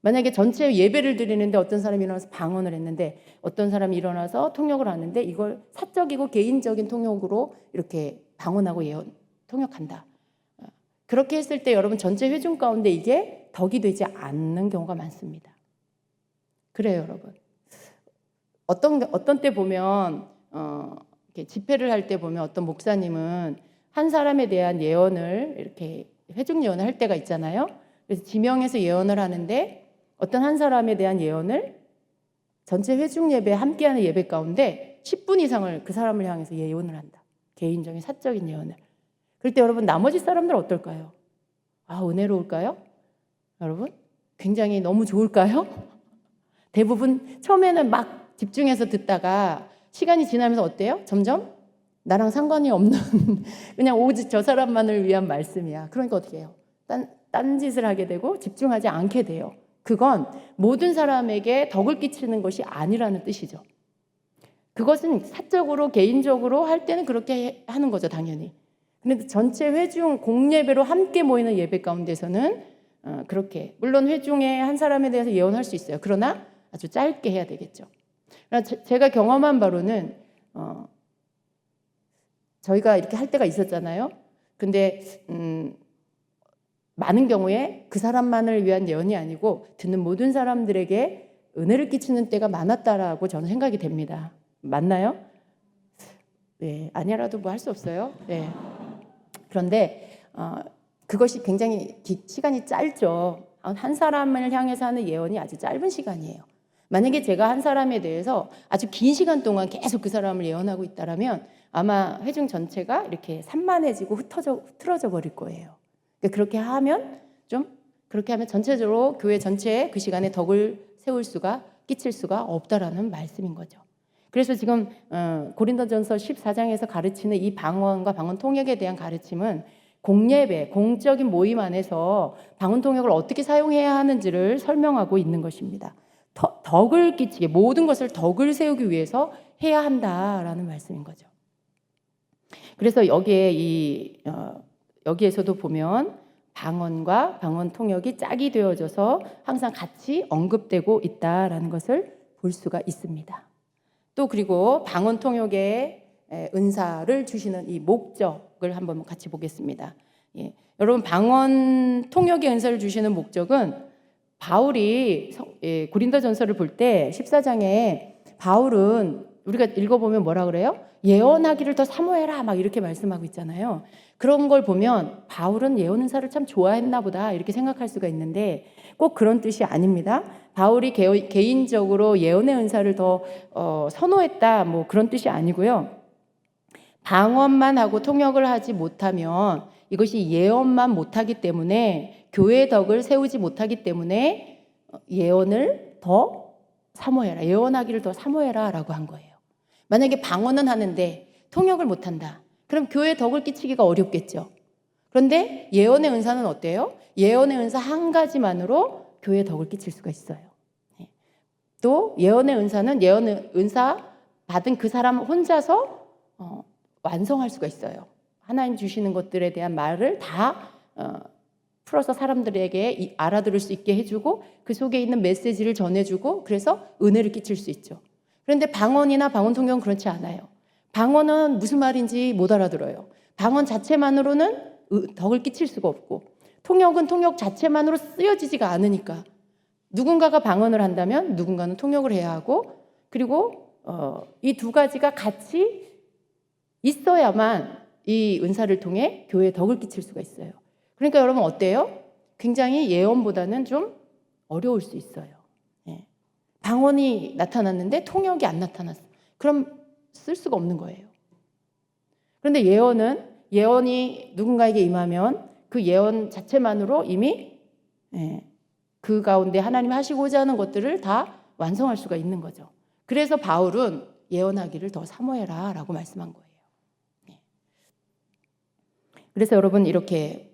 만약에 전체 예배를 드리는데 어떤 사람이 일어나서 방언을 했는데 어떤 사람이 일어나서 통역을 하는데 이걸 사적이고 개인적인 통역으로 이렇게 방언하고 통역한다. 그렇게 했을 때 여러분 전체 회중 가운데 이게 덕이 되지 않는 경우가 많습니다. 그래요, 여러분. 어떤 때 보면 이렇게 집회를 할 때 보면 어떤 목사님은 한 사람에 대한 예언을 이렇게 회중 예언을 할 때가 있잖아요. 그래서 지명해서 예언을 하는데 어떤 한 사람에 대한 예언을 전체 회중 예배 함께하는 예배 가운데 10분 이상을 그 사람을 향해서 예언을 한다. 개인적인 사적인 예언을. 그럴 때 여러분 나머지 사람들 어떨까요? 아, 은혜로울까요? 여러분 굉장히 너무 좋을까요? 대부분 처음에는 막 집중해서 듣다가 시간이 지나면서 어때요? 점점 나랑 상관이 없는 그냥 오직 저 사람만을 위한 말씀이야. 그러니까 어떻게 해요? 딴 짓을 하게 되고 집중하지 않게 돼요. 그건 모든 사람에게 덕을 끼치는 것이 아니라는 뜻이죠. 그것은 사적으로 개인적으로 할 때는 그렇게 하는 거죠, 당연히. 그런데 전체 회중 공예배로 함께 모이는 예배 가운데서는 그렇게 물론 회중에 한 사람에 대해서 예언할 수 있어요. 그러나 아주 짧게 해야 되겠죠. 제가 경험한 바로는 저희가 이렇게 할 때가 있었잖아요. 근데 많은 경우에 그 사람만을 위한 예언이 아니고 듣는 모든 사람들에게 은혜를 끼치는 때가 많았다라고 저는 생각이 됩니다. 맞나요? 네, 아니라도 뭐 할 수 없어요. 네. 그런데 그것이 굉장히 시간이 짧죠. 한 사람을 향해서 하는 예언이 아주 짧은 시간이에요. 만약에 제가 한 사람에 대해서 아주 긴 시간 동안 계속 그 사람을 예언하고 있다라면 아마 회중 전체가 이렇게 산만해지고 흐트러져 버릴 거예요. 그러니까 그렇게 하면 전체적으로 교회 전체에 그 시간에 덕을 끼칠 수가 없다라는 말씀인 거죠. 그래서 지금 고린도전서 14장에서 가르치는 이 방언과 방언 통역에 대한 가르침은 공예배, 공적인 모임 안에서 방언 통역을 어떻게 사용해야 하는지를 설명하고 있는 것입니다. 덕을 끼치게 모든 것을 덕을 세우기 위해서 해야 한다라는 말씀인 거죠. 그래서 여기에서도 보면 방언과 방언 통역이 짝이 되어져서 항상 같이 언급되고 있다라는 것을 볼 수가 있습니다. 또 그리고 방언 통역의 은사를 주시는 이 목적을 한번 같이 보겠습니다. 예. 여러분 방언 통역의 은사를 주시는 목적은 바울이 고린도전서를 볼 때 14장에 바울은 우리가 읽어보면 뭐라 그래요? 예언하기를 더 사모해라 막 이렇게 말씀하고 있잖아요. 그런 걸 보면 바울은 예언 은사를 참 좋아했나 보다 이렇게 생각할 수가 있는데 꼭 그런 뜻이 아닙니다. 바울이 개인적으로 예언의 은사를 더 선호했다 뭐 그런 뜻이 아니고요. 방언만 하고 통역을 하지 못하면 이것이 예언만 못하기 때문에 교회의 덕을 세우지 못하기 때문에 예언을 더 사모해라. 예언하기를 더 사모해라 라고 한 거예요. 만약에 방언은 하는데 통역을 못한다. 그럼 교회의 덕을 끼치기가 어렵겠죠. 그런데 예언의 은사는 어때요? 예언의 은사 한 가지만으로 교회의 덕을 끼칠 수가 있어요. 또 예언의 은사는 예언의 은사 받은 그 사람 혼자서 완성할 수가 있어요. 하나님 주시는 것들에 대한 말을 다 풀어서 사람들에게 알아들을 수 있게 해주고 그 속에 있는 메시지를 전해주고 그래서 은혜를 끼칠 수 있죠. 그런데 방언이나 방언 통역은 그렇지 않아요. 방언은 무슨 말인지 못 알아들어요. 방언 자체만으로는 덕을 끼칠 수가 없고 통역은 통역 자체만으로 쓰여지지가 않으니까 누군가가 방언을 한다면 누군가는 통역을 해야 하고 그리고 이 두 가지가 같이 있어야만 이 은사를 통해 교회에 덕을 끼칠 수가 있어요. 그러니까 여러분 어때요? 굉장히 예언보다는 좀 어려울 수 있어요. 예. 방언이 나타났는데 통역이 안 나타났어. 그럼 쓸 수가 없는 거예요. 그런데 예언이 누군가에게 임하면 그 예언 자체만으로 이미 그 가운데 하나님이 하시고자 하는 것들을 다 완성할 수가 있는 거죠. 그래서 바울은 예언하기를 더 사모해라 라고 말씀한 거예요. 그래서 여러분 이렇게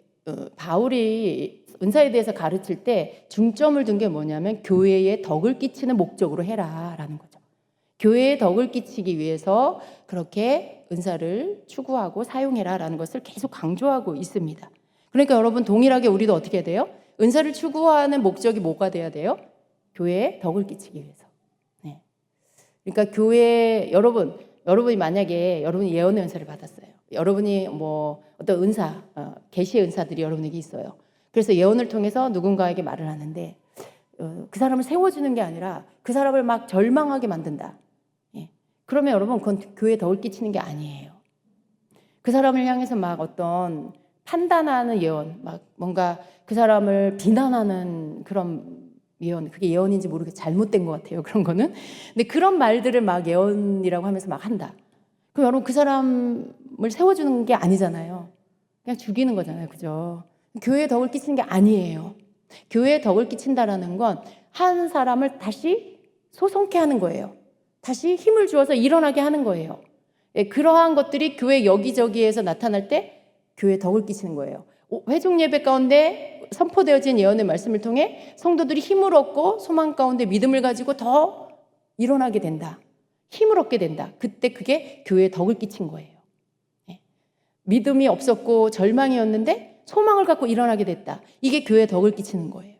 바울이 은사에 대해서 가르칠 때 중점을 둔 게 뭐냐면 교회에 덕을 끼치는 목적으로 해라라는 거죠. 교회에 덕을 끼치기 위해서 그렇게 은사를 추구하고 사용해라라는 것을 계속 강조하고 있습니다. 그러니까 여러분 동일하게 우리도 어떻게 해야 돼요? 은사를 추구하는 목적이 뭐가 돼야 돼요? 교회에 덕을 끼치기 위해서. 네. 그러니까 교회 여러분이 만약에 여러분이 예언의 은사를 받았어요. 여러분이 뭐 어떤 은사, 계시의 은사들이 여러분에게 있어요. 그래서 예언을 통해서 누군가에게 말을 하는데 그 사람을 세워주는 게 아니라 그 사람을 막 절망하게 만든다. 예. 그러면 여러분 그건 교회에 덕을 끼치는 게 아니에요. 그 사람을 향해서 막 어떤 판단하는 예언, 막 뭔가 그 사람을 비난하는 그런 예언, 그게 예언인지 모르게 잘못된 것 같아요. 그런 거는. 근데 그런 말들을 막 예언이라고 하면서 막 한다. 그럼 여러분 그 사람을 세워주는 게 아니잖아요. 그냥 죽이는 거잖아요. 그죠? 교회에 덕을 끼치는 게 아니에요. 교회에 덕을 끼친다라는 건 한 사람을 다시 소송케 하는 거예요. 다시 힘을 주어서 일어나게 하는 거예요. 예, 그러한 것들이 교회 여기저기에서 나타날 때 교회에 덕을 끼치는 거예요. 회중 예배 가운데 선포되어진 예언의 말씀을 통해 성도들이 힘을 얻고 소망 가운데 믿음을 가지고 더 일어나게 된다. 힘을 얻게 된다. 그때 그게 교회에 덕을 끼친 거예요. 예. 믿음이 없었고 절망이었는데 소망을 갖고 일어나게 됐다. 이게 교회에 덕을 끼치는 거예요.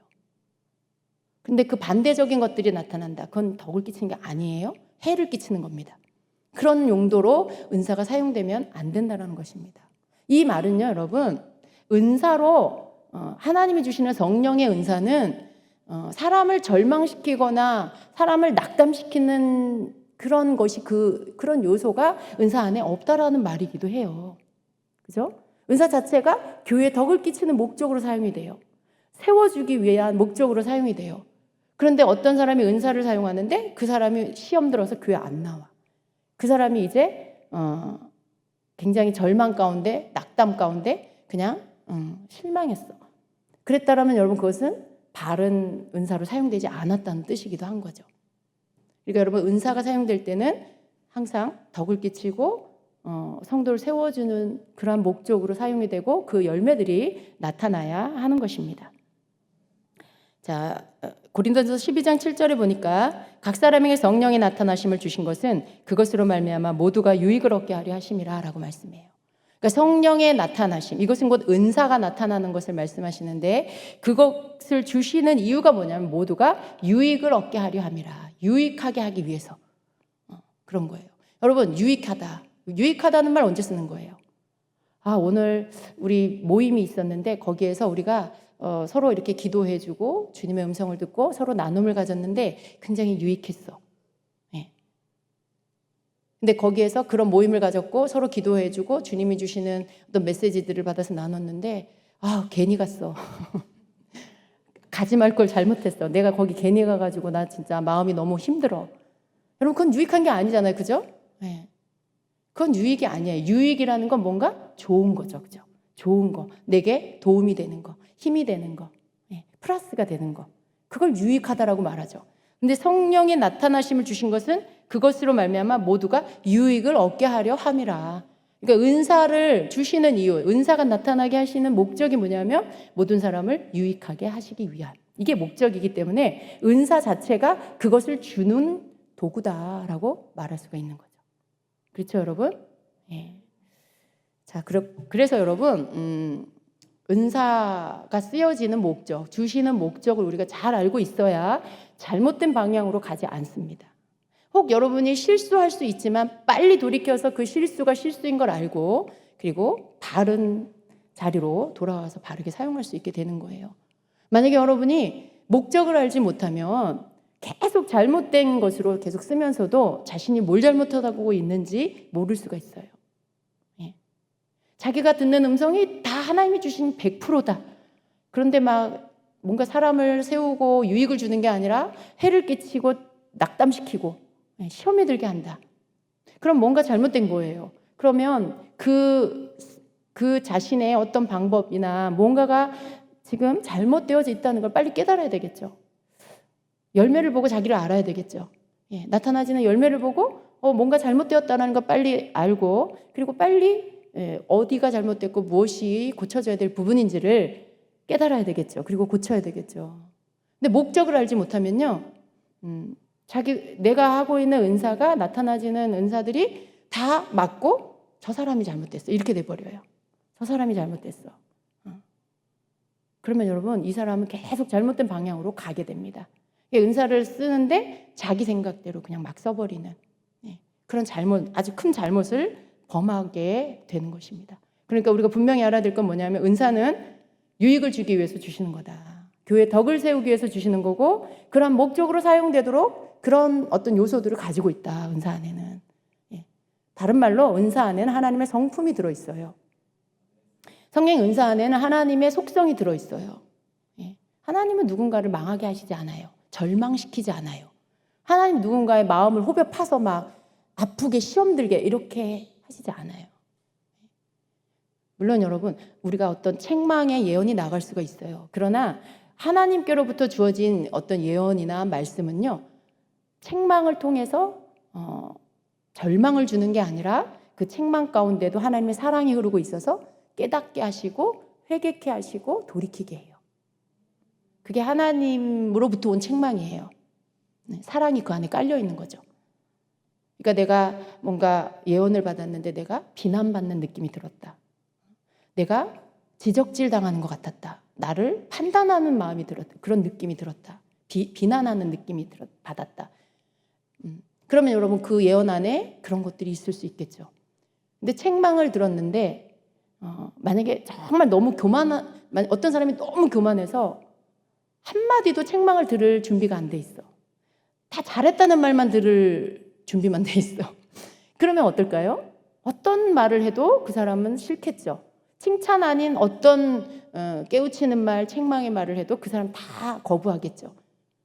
근데 그 반대적인 것들이 나타난다. 그건 덕을 끼치는 게 아니에요. 해를 끼치는 겁니다. 그런 용도로 은사가 사용되면 안 된다는 것입니다. 이 말은요, 여러분, 은사로 하나님이 주시는 성령의 은사는 사람을 절망시키거나 사람을 낙담시키는 그런 것이 그런 요소가 은사 안에 없다라는 말이기도 해요. 그죠? 은사 자체가 교회에 덕을 끼치는 목적으로 사용이 돼요. 세워주기 위한 목적으로 사용이 돼요. 그런데 어떤 사람이 은사를 사용하는데 그 사람이 시험 들어서 교회 안 나와. 그 사람이 이제 굉장히 절망 가운데, 낙담 가운데 그냥 실망했어. 그랬다라면 여러분 그것은 바른 은사로 사용되지 않았다는 뜻이기도 한 거죠. 그러니까 여러분 은사가 사용될 때는 항상 덕을 끼치고 성도를 세워주는 그러한 목적으로 사용이 되고 그 열매들이 나타나야 하는 것입니다. 자, 고린도전서 12장 7절에 보니까 각 사람에게 성령의 나타나심을 주신 것은 그것으로 말미암아 모두가 유익을 얻게 하려 하심이라 라고 말씀해요. 그러니까 성령의 나타나심, 이것은 곧 은사가 나타나는 것을 말씀하시는데 그것을 주시는 이유가 뭐냐면 모두가 유익을 얻게 하려 함이라. 유익하게 하기 위해서 그런 거예요. 여러분 유익하다. 유익하다는 말 언제 쓰는 거예요? 오늘 우리 모임이 있었는데 거기에서 우리가 서로 이렇게 기도해주고 주님의 음성을 듣고 서로 나눔을 가졌는데 굉장히 유익했어. 네. 근데 거기에서 그런 모임을 가졌고 서로 기도해주고 주님이 주시는 어떤 메시지들을 받아서 나눴는데 괜히 갔어. 가지 말 걸 잘못했어. 내가 거기 괜히 가가지고 나 진짜 마음이 너무 힘들어. 여러분 그건 유익한 게 아니잖아요. 그죠? 네. 그건 유익이 아니에요. 유익이라는 건 뭔가 좋은 거죠. 그죠? 좋은 거. 내게 도움이 되는 거. 힘이 되는 거. 플러스가 되는 거. 그걸 유익하다라고 말하죠. 근데 성령의 나타나심을 주신 것은 그것으로 말미암아 모두가 유익을 얻게 하려 함이라. 그러니까 은사를 주시는 이유, 은사가 나타나게 하시는 목적이 뭐냐면 모든 사람을 유익하게 하시기 위한. 이게 목적이기 때문에 은사 자체가 그것을 주는 도구다라고 말할 수가 있는 거죠. 그렇죠, 여러분? 예. 자, 그래서 여러분, 은사가 쓰여지는 목적, 주시는 목적을 우리가 잘 알고 있어야 잘못된 방향으로 가지 않습니다. 혹 여러분이 실수할 수 있지만 빨리 돌이켜서 그 실수가 실수인 걸 알고 그리고 바른 자리로 돌아와서 바르게 사용할 수 있게 되는 거예요. 만약에 여러분이 목적을 알지 못하면 계속 잘못된 것으로 계속 쓰면서도 자신이 뭘 잘못하고 있는지 모를 수가 있어요. 예. 자기가 듣는 음성이 다 하나님이 주신 100%다. 그런데 막 뭔가 사람을 세우고 유익을 주는 게 아니라 해를 끼치고 낙담시키고 시험에 들게 한다. 그럼 뭔가 잘못된 거예요. 그러면 그 자신의 어떤 방법이나 뭔가가 지금 잘못되어져 있다는 걸 빨리 깨달아야 되겠죠. 열매를 보고 자기를 알아야 되겠죠. 예, 나타나지는 열매를 보고 뭔가 잘못되었다는 걸 빨리 알고 그리고 빨리 어디가 잘못됐고 무엇이 고쳐져야 될 부분인지를 깨달아야 되겠죠. 그리고 고쳐야 되겠죠. 근데 목적을 알지 못하면요. 내가 하고 있는 은사가 나타나지는 은사들이 다 맞고 저 사람이 잘못됐어. 이렇게 돼버려요. 저 사람이 잘못됐어. 그러면 여러분 이 사람은 계속 잘못된 방향으로 가게 됩니다. 은사를 쓰는데 자기 생각대로 그냥 막 써버리는 그런 잘못, 아주 큰 잘못을 범하게 되는 것입니다. 그러니까 우리가 분명히 알아야 될 건 뭐냐면 은사는 유익을 주기 위해서 주시는 거다. 교회 덕을 세우기 위해서 주시는 거고 그런 목적으로 사용되도록 그런 어떤 요소들을 가지고 있다. 은사 안에는. 다른 말로 은사 안에는 하나님의 성품이 들어있어요. 성령 은사 안에는 하나님의 속성이 들어있어요. 하나님은 누군가를 망하게 하시지 않아요. 절망시키지 않아요. 하나님 누군가의 마음을 호벼 파서 막 아프게 시험 들게 이렇게 하시지 않아요. 물론 여러분 우리가 어떤 책망의 예언이 나갈 수가 있어요. 그러나 하나님께로부터 주어진 어떤 예언이나 말씀은요. 책망을 통해서 절망을 주는 게 아니라 그 책망 가운데도 하나님의 사랑이 흐르고 있어서 깨닫게 하시고 회개케 하시고 돌이키게 해요. 그게 하나님으로부터 온 책망이에요. 사랑이 그 안에 깔려 있는 거죠. 그러니까 내가 뭔가 예언을 받았는데 내가 비난받는 느낌이 들었다. 내가 지적질 당하는 것 같았다. 나를 판단하는 마음이 들었다. 그런 느낌이 들었다. 비난하는 느낌이 받았다. 그러면 여러분 그 예언 안에 그런 것들이 있을 수 있겠죠. 근데 책망을 들었는데 만약에 정말 너무 어떤 사람이 너무 교만해서 한마디도 책망을 들을 준비가 안 돼 있어. 다 잘했다는 말만 들을 준비만 돼 있어. 그러면 어떨까요? 어떤 말을 해도 그 사람은 싫겠죠. 칭찬 아닌 어떤 깨우치는 말, 책망의 말을 해도 그 사람 다 거부하겠죠.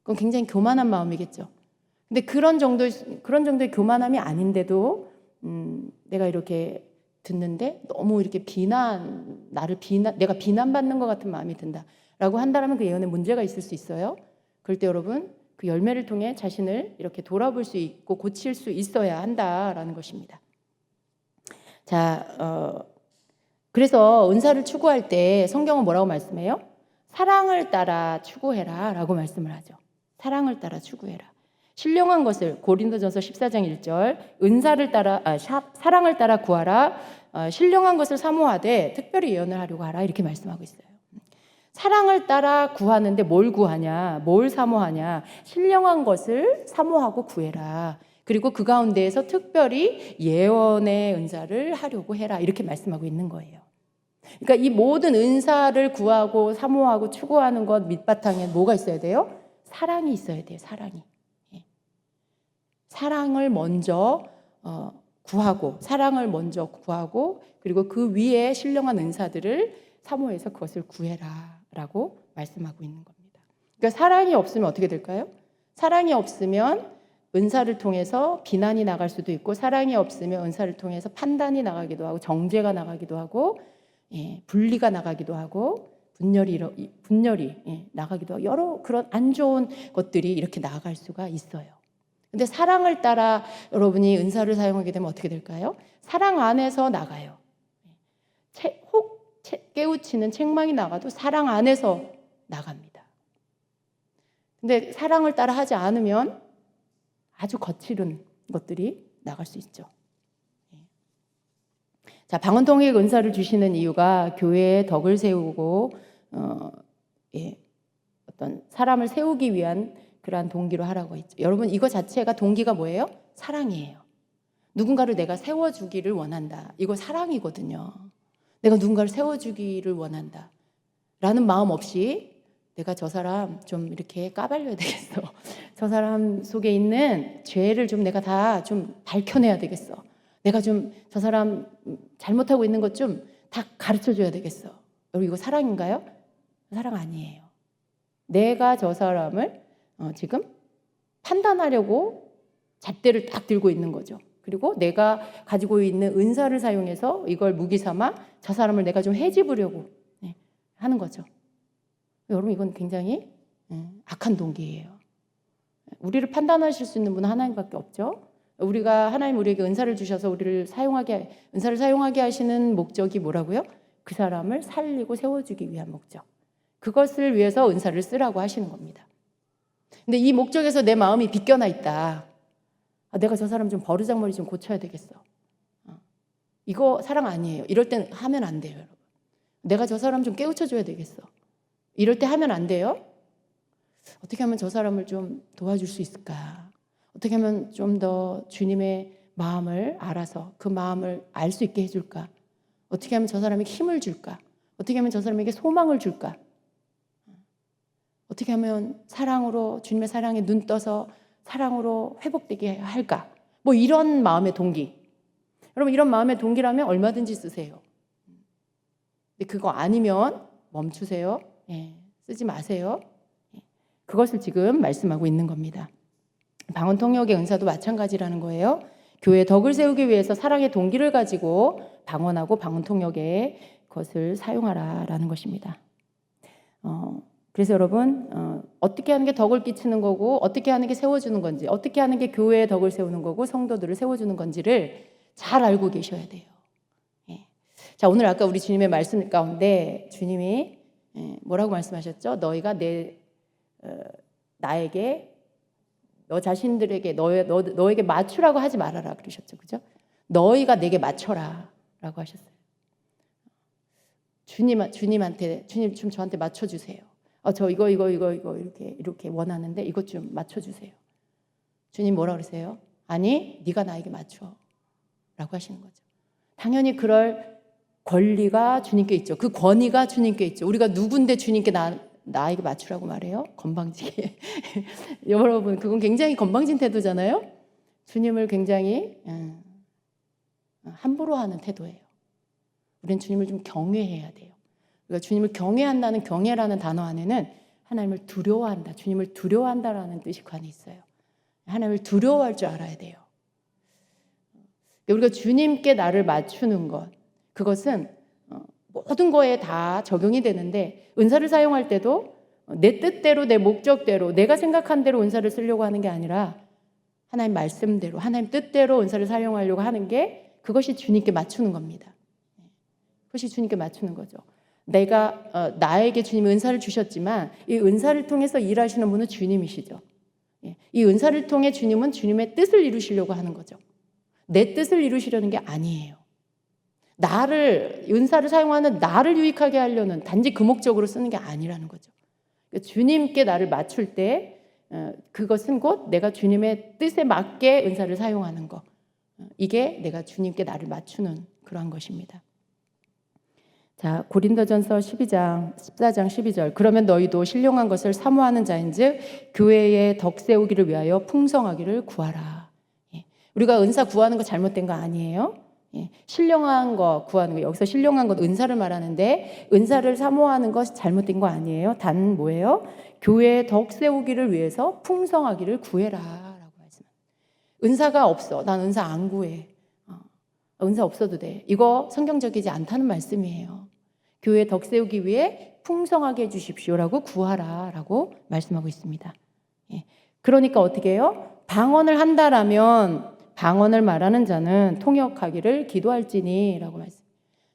그건 굉장히 교만한 마음이겠죠. 근데 그런 정도의 교만함이 아닌데도 내가 이렇게 듣는데 너무 이렇게 내가 비난받는 것 같은 마음이 든다라고 한다면 그 예언에 문제가 있을 수 있어요. 그럴 때 여러분 그 열매를 통해 자신을 이렇게 돌아볼 수 있고 고칠 수 있어야 한다라는 것입니다. 자, 그래서 은사를 추구할 때 성경은 뭐라고 말씀해요? 사랑을 따라 추구해라 라고 말씀을 하죠. 사랑을 따라 추구해라. 신령한 것을 고린도전서 14장 1절 사랑을 따라 구하라. 신령한 것을 사모하되 특별히 예언을 하려고 하라 이렇게 말씀하고 있어요. 사랑을 따라 구하는데 뭘 구하냐? 뭘 사모하냐? 신령한 것을 사모하고 구해라. 그리고 그 가운데에서 특별히 예언의 은사를 하려고 해라. 이렇게 말씀하고 있는 거예요. 그러니까 이 모든 은사를 구하고 사모하고 추구하는 것 밑바탕에 뭐가 있어야 돼요? 사랑이 있어야 돼요. 사랑이. 사랑을 먼저 구하고 그리고 그 위에 신령한 은사들을 사모해서 그것을 구해라라고 말씀하고 있는 겁니다. 그러니까 사랑이 없으면 어떻게 될까요? 사랑이 없으면 은사를 통해서 비난이 나갈 수도 있고 사랑이 없으면 은사를 통해서 판단이 나가기도 하고 정죄가 나가기도 하고 분리가 나가기도 하고 분열이 나가기도 하고 여러 그런 안 좋은 것들이 이렇게 나아갈 수가 있어요. 근데 사랑을 따라 여러분이 은사를 사용하게 되면 어떻게 될까요? 사랑 안에서 나가요. 깨우치는 책망이 나가도 사랑 안에서 나갑니다. 근데 사랑을 따라 하지 않으면 아주 거칠은 것들이 나갈 수 있죠. 자, 방언통역 은사를 주시는 이유가 교회의 덕을 세우고 어떤 사람을 세우기 위한 그러한 동기로 하라고 했죠. 여러분 이거 자체가 동기가 뭐예요? 사랑이에요. 누군가를 내가 세워주기를 원한다. 이거 사랑이거든요. 내가 누군가를 세워주기를 원한다. 라는 마음 없이 내가 저 사람 좀 이렇게 까발려야 되겠어. 저 사람 속에 있는 죄를 좀 내가 다 좀 밝혀내야 되겠어. 내가 좀 저 사람 잘못하고 있는 것 좀 다 가르쳐줘야 되겠어. 여러분 이거 사랑인가요? 사랑 아니에요. 내가 저 사람을 지금 판단하려고 잣대를 딱 들고 있는 거죠. 그리고 내가 가지고 있는 은사를 사용해서 이걸 무기 삼아 저 사람을 내가 좀 헤집으려고 하는 거죠. 여러분 이건 굉장히 악한 동기예요. 우리를 판단하실 수 있는 분은 하나님밖에 없죠. 하나님 우리에게 은사를 주셔서 은사를 사용하게 하시는 목적이 뭐라고요? 그 사람을 살리고 세워주기 위한 목적. 그것을 위해서 은사를 쓰라고 하시는 겁니다. 근데 이 목적에서 내 마음이 비껴나 있다. 내가 저 사람 좀 버르장머리 좀 고쳐야 되겠어. 이거 사랑 아니에요. 이럴 땐 하면 안 돼요, 여러분. 내가 저 사람 좀 깨우쳐줘야 되겠어. 이럴 때 하면 안 돼요. 어떻게 하면 저 사람을 좀 도와줄 수 있을까? 어떻게 하면 좀 더 주님의 마음을 알아서 그 마음을 알 수 있게 해줄까? 어떻게 하면 저 사람에게 힘을 줄까? 어떻게 하면 저 사람에게 소망을 줄까? 어떻게 하면 사랑으로, 주님의 사랑에 눈 떠서 사랑으로 회복되게 할까? 뭐 이런 마음의 동기. 여러분, 이런 마음의 동기라면 얼마든지 쓰세요. 근데 그거 아니면 멈추세요. 쓰지 마세요. 그것을 지금 말씀하고 있는 겁니다. 방언통역의 은사도 마찬가지라는 거예요. 교회의 덕을 세우기 위해서 사랑의 동기를 가지고 방언하고 방언통역의 것을 사용하라라는 것입니다. 그래서 여러분, 어떻게 하는 게 덕을 끼치는 거고 어떻게 하는 게 세워주는 건지, 어떻게 하는 게 교회의 덕을 세우는 거고 성도들을 세워주는 건지를 잘 알고 계셔야 돼요. 자, 오늘 아까 우리 주님의 말씀 가운데 주님이 뭐라고 말씀하셨죠? 너희가 나에게, 너 자신들에게 너에게 맞추라고 하지 말아라 그러셨죠, 그죠? 너희가 내게 맞춰라라고 하셨어요. 주님한테, 주님 좀 저한테 맞춰주세요. 저 이거 이렇게 원하는데 이것 좀 맞춰주세요. 주님 뭐라 그러세요? 아니, 네가 나에게 맞춰라고 하시는 거죠. 당연히 그럴 권리가 주님께 있죠. 그 권위가 주님께 있죠. 우리가 누군데 주님께 나에게 맞추라고 말해요? 건방지게. 여러분, 그건 굉장히 건방진 태도잖아요. 주님을 굉장히 함부로 하는 태도예요. 우리는 주님을 좀 경외해야 돼요. 우리가 주님을 경외한다는, 경외라는 단어 안에는 하나님을 두려워한다, 주님을 두려워한다라는 뜻이 관해 있어요. 하나님을 두려워할 줄 알아야 돼요. 우리가 주님께 나를 맞추는 것, 그것은 모든 거에 다 적용이 되는데, 은사를 사용할 때도 내 뜻대로, 내 목적대로, 내가 생각한 대로 은사를 쓰려고 하는 게 아니라 하나님 말씀대로, 하나님 뜻대로 은사를 사용하려고 하는 게, 그것이 주님께 맞추는 겁니다. 그것이 주님께 맞추는 거죠. 내가 나에게 주님이 은사를 주셨지만 이 은사를 통해서 일하시는 분은 주님이시죠. 이 은사를 통해 주님은 주님의 뜻을 이루시려고 하는 거죠. 내 뜻을 이루시려는 게 아니에요. 은사를 사용하는 나를 유익하게 하려는, 단지 그 목적으로 쓰는 게 아니라는 거죠. 주님께 나를 맞출 때 그것은 곧 내가 주님의 뜻에 맞게 은사를 사용하는 것, 이게 내가 주님께 나를 맞추는 그러한 것입니다. 자, 고린도전서 14장 12절. 그러면 너희도 신령한 것을 사모하는 자인즉 교회의 덕 세우기를 위하여 풍성하기를 구하라. 우리가 은사 구하는 거 잘못된 거 아니에요. 신령한 거 구하는 거, 여기서 신령한 건 은사를 말하는데 은사를 사모하는 것이 잘못된 거 아니에요. 단 뭐예요? 교회의 덕 세우기를 위해서 풍성하기를 구해라 라고 말씀합니다. 은사가 없어, 난 은사 안 구해, 은사 없어도 돼, 이거 성경적이지 않다는 말씀이에요. 교회 덕 세우기 위해 풍성하게 해주십시오라고 구하라라고 말씀하고 있습니다. 그러니까 어떻게 해요? 방언을 한다라면 방언을 말하는 자는 통역하기를 기도할지니라고 말씀.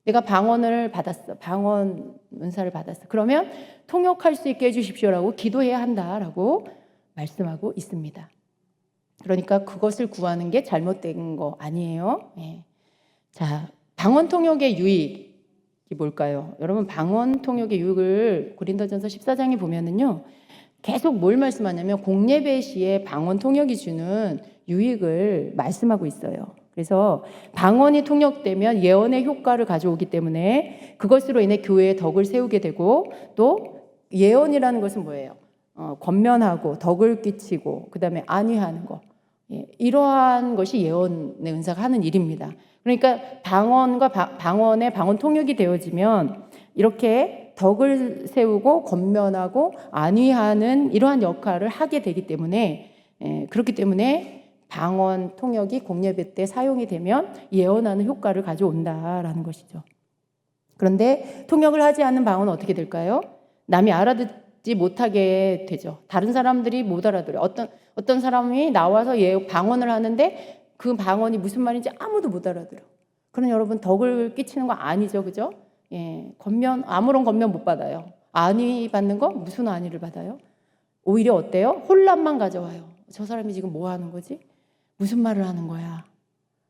내가 방언을 받았어, 방언 은사를 받았어. 그러면 통역할 수 있게 해주십시오라고 기도해야 한다라고 말씀하고 있습니다. 그러니까 그것을 구하는 게 잘못된 거 아니에요. 자, 방언 통역의 유익이 뭘까요? 여러분, 방언 통역의 유익을 고린도전서 14장에 보면은요, 계속 뭘 말씀하냐면 공예배 시에 방언 통역이 주는 유익을 말씀하고 있어요. 그래서 방언이 통역되면 예언의 효과를 가져오기 때문에 그것으로 인해 교회의 덕을 세우게 되고, 또 예언이라는 것은 뭐예요? 권면하고 덕을 끼치고 그 다음에 안위하는 거, 이러한 것이 예언의 은사가 하는 일입니다. 그러니까 방언과 방언의 방언 통역이 되어지면 이렇게 덕을 세우고 권면하고 안위하는 이러한 역할을 하게 되기 때문에, 그렇기 때문에 방언 통역이 공예배 때 사용이 되면 예언하는 효과를 가져온다라는 것이죠. 그런데 통역을 하지 않는 방언은 어떻게 될까요? 남이 알아듣지 못하게 되죠. 다른 사람들이 못 알아들어요. 어떤 사람이 나와서 방언을 하는데 그 방언이 무슨 말인지 아무도 못 알아들어. 그럼 여러분, 덕을 끼치는 거 아니죠, 그죠? 아무런 권면 못 받아요. 안위 받는 거 무슨 안위를 받아요? 오히려 어때요? 혼란만 가져와요. 저 사람이 지금 뭐 하는 거지? 무슨 말을 하는 거야?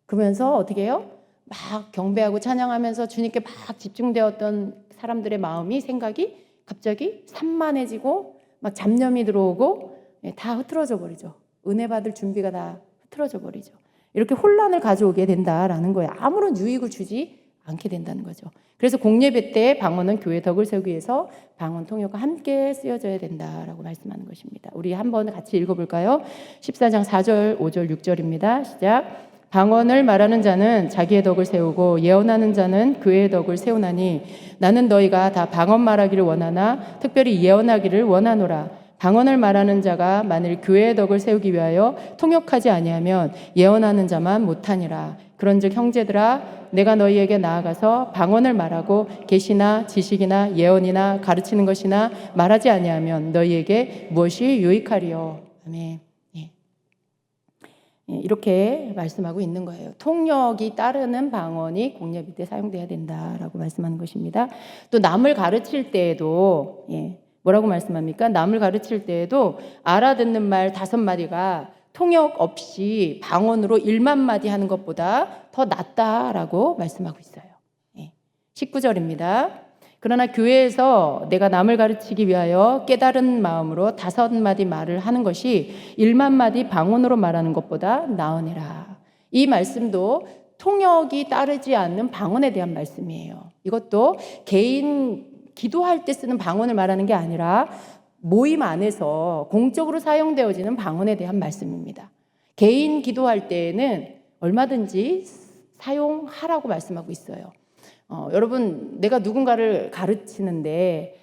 그러면서 어떻게 해요? 막 경배하고 찬양하면서 주님께 막 집중되었던 사람들의 마음이, 생각이 갑자기 산만해지고 막 잡념이 들어오고 다 흐트러져 버리죠. 은혜 받을 준비가 다 흐트러져 버리죠. 이렇게 혼란을 가져오게 된다라는 거예요. 아무런 유익을 주지 않게 된다는 거죠. 그래서 공예배 때 방언은 교회 덕을 세우기 위해서 방언 통역과 함께 쓰여져야 된다라고 말씀하는 것입니다. 우리 한번 같이 읽어볼까요? 14장 4절, 5절, 6절입니다. 시작. 방언을 말하는 자는 자기의 덕을 세우고 예언하는 자는 교회의 덕을 세우나니 나는 너희가 다 방언 말하기를 원하나 특별히 예언하기를 원하노라. 방언을 말하는 자가 만일 교회의 덕을 세우기 위하여 통역하지 아니하면 예언하는 자만 못하니라. 그런즉 형제들아 내가 너희에게 나아가서 방언을 말하고 계시나 지식이나 예언이나 가르치는 것이나 말하지 아니하면 너희에게 무엇이 유익하리요. 아멘. 이렇게 말씀하고 있는 거예요. 통역이 따르는 방언이 공예배 때 사용돼야 된다라고 말씀하는 것입니다. 또 남을 가르칠 때에도 뭐라고 말씀합니까? 남을 가르칠 때에도 알아듣는 말 5마디가 통역 없이 방언으로 1만 마디 하는 것보다 더 낫다라고 말씀하고 있어요. 19절입니다. 그러나 교회에서 내가 남을 가르치기 위하여 깨달은 마음으로 5마디 말을 하는 것이 1만 마디 방언으로 말하는 것보다 나으니라. 이 말씀도 통역이 따르지 않는 방언에 대한 말씀이에요. 이것도 개인 기도할 때 쓰는 방언을 말하는 게 아니라 모임 안에서 공적으로 사용되어지는 방언에 대한 말씀입니다. 개인 기도할 때에는 얼마든지 사용하라고 말씀하고 있어요. 여러분, 내가 누군가를 가르치는데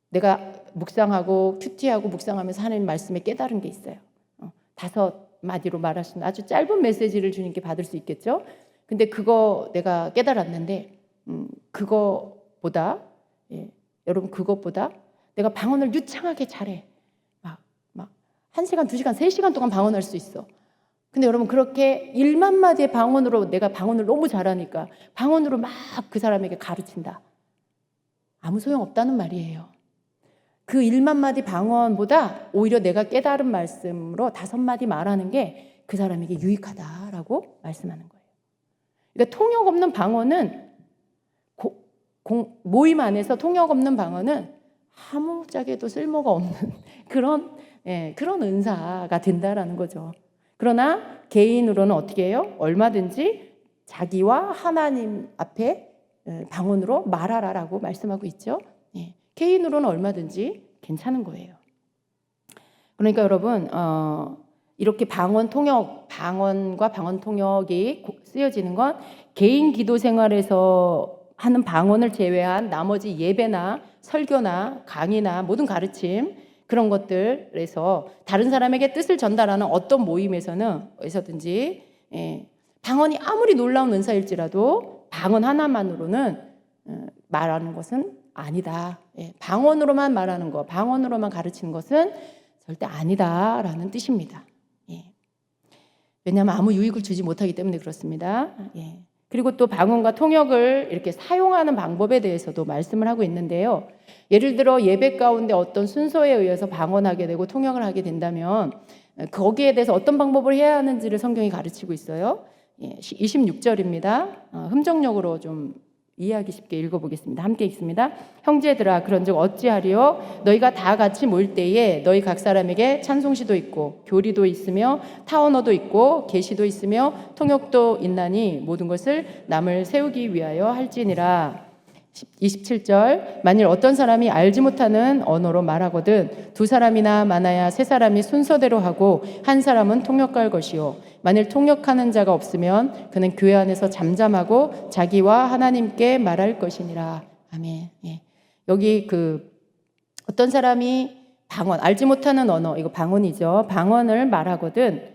내가 묵상하고 큐티하고 묵상하면서 하나님 말씀에 깨달은 게 있어요. 5마디로 말할 수 있는 아주 짧은 메시지를 주님께 받을 수 있겠죠. 근데 그거 내가 깨달았는데 그거보다 여러분 그것보다 내가 방언을 유창하게 잘해. 막 1시간, 2시간, 3시간 동안 방언할 수 있어. 근데 여러분 그렇게 1만 마디의 방언으로 내가 방언을 너무 잘하니까 방언으로 막 그 사람에게 가르친다. 아무 소용없다는 말이에요. 그 1만 마디 방언보다 오히려 내가 깨달은 말씀으로 5마디 말하는 게 그 사람에게 유익하다라고 말씀하는 거예요. 그러니까 통역 없는 방언은 모임 안에서 통역 없는 방언은 아무짝에도 쓸모가 없는 그런 은사가 된다라는 거죠. 그러나 개인으로는 어떻게 해요? 얼마든지 자기와 하나님 앞에 방언으로 말하라라고 말씀하고 있죠. 개인으로는 얼마든지 괜찮은 거예요. 그러니까 여러분 이렇게 방언과 방언 통역이 쓰여지는 건 개인 기도 생활에서 하는 방언을 제외한 나머지 예배나 설교나 강의나 모든 가르침 그런 것들에서 다른 사람에게 뜻을 전달하는 어떤 모임에서든지 방언이 아무리 놀라운 은사일지라도 방언 하나만으로는 말하는 것은 아니다. 방언으로만 말하는 것, 방언으로만 가르치는 것은 절대 아니다라는 뜻입니다. 왜냐하면 아무 유익을 주지 못하기 때문에 그렇습니다. 그리고 또 방언과 통역을 이렇게 사용하는 방법에 대해서도 말씀을 하고 있는데요. 예를 들어 예배 가운데 어떤 순서에 의해서 방언하게 되고 통역을 하게 된다면 거기에 대해서 어떤 방법을 해야 하는지를 성경이 가르치고 있어요. 26절입니다. 흠정력으로 좀 이해하기 쉽게 읽어보겠습니다. 함께 읽습니다. 형제들아 그런즉 어찌하리요? 너희가 다 같이 모일 때에 너희 각 사람에게 찬송시도 있고 교리도 있으며 타언어도 있고 계시도 있으며 통역도 있나니 모든 것을 남을 세우기 위하여 할지니라. 27절 만일 어떤 사람이 알지 못하는 언어로 말하거든 2사람이나 많아야 3사람이 순서대로 하고 한 사람은 통역할 것이요 만일 통역하는 자가 없으면 그는 교회 안에서 잠잠하고 자기와 하나님께 말할 것이니라. 아멘. 여기 어떤 사람이 방언 알지 못하는 언어 이거 방언이죠. 방언을 말하거든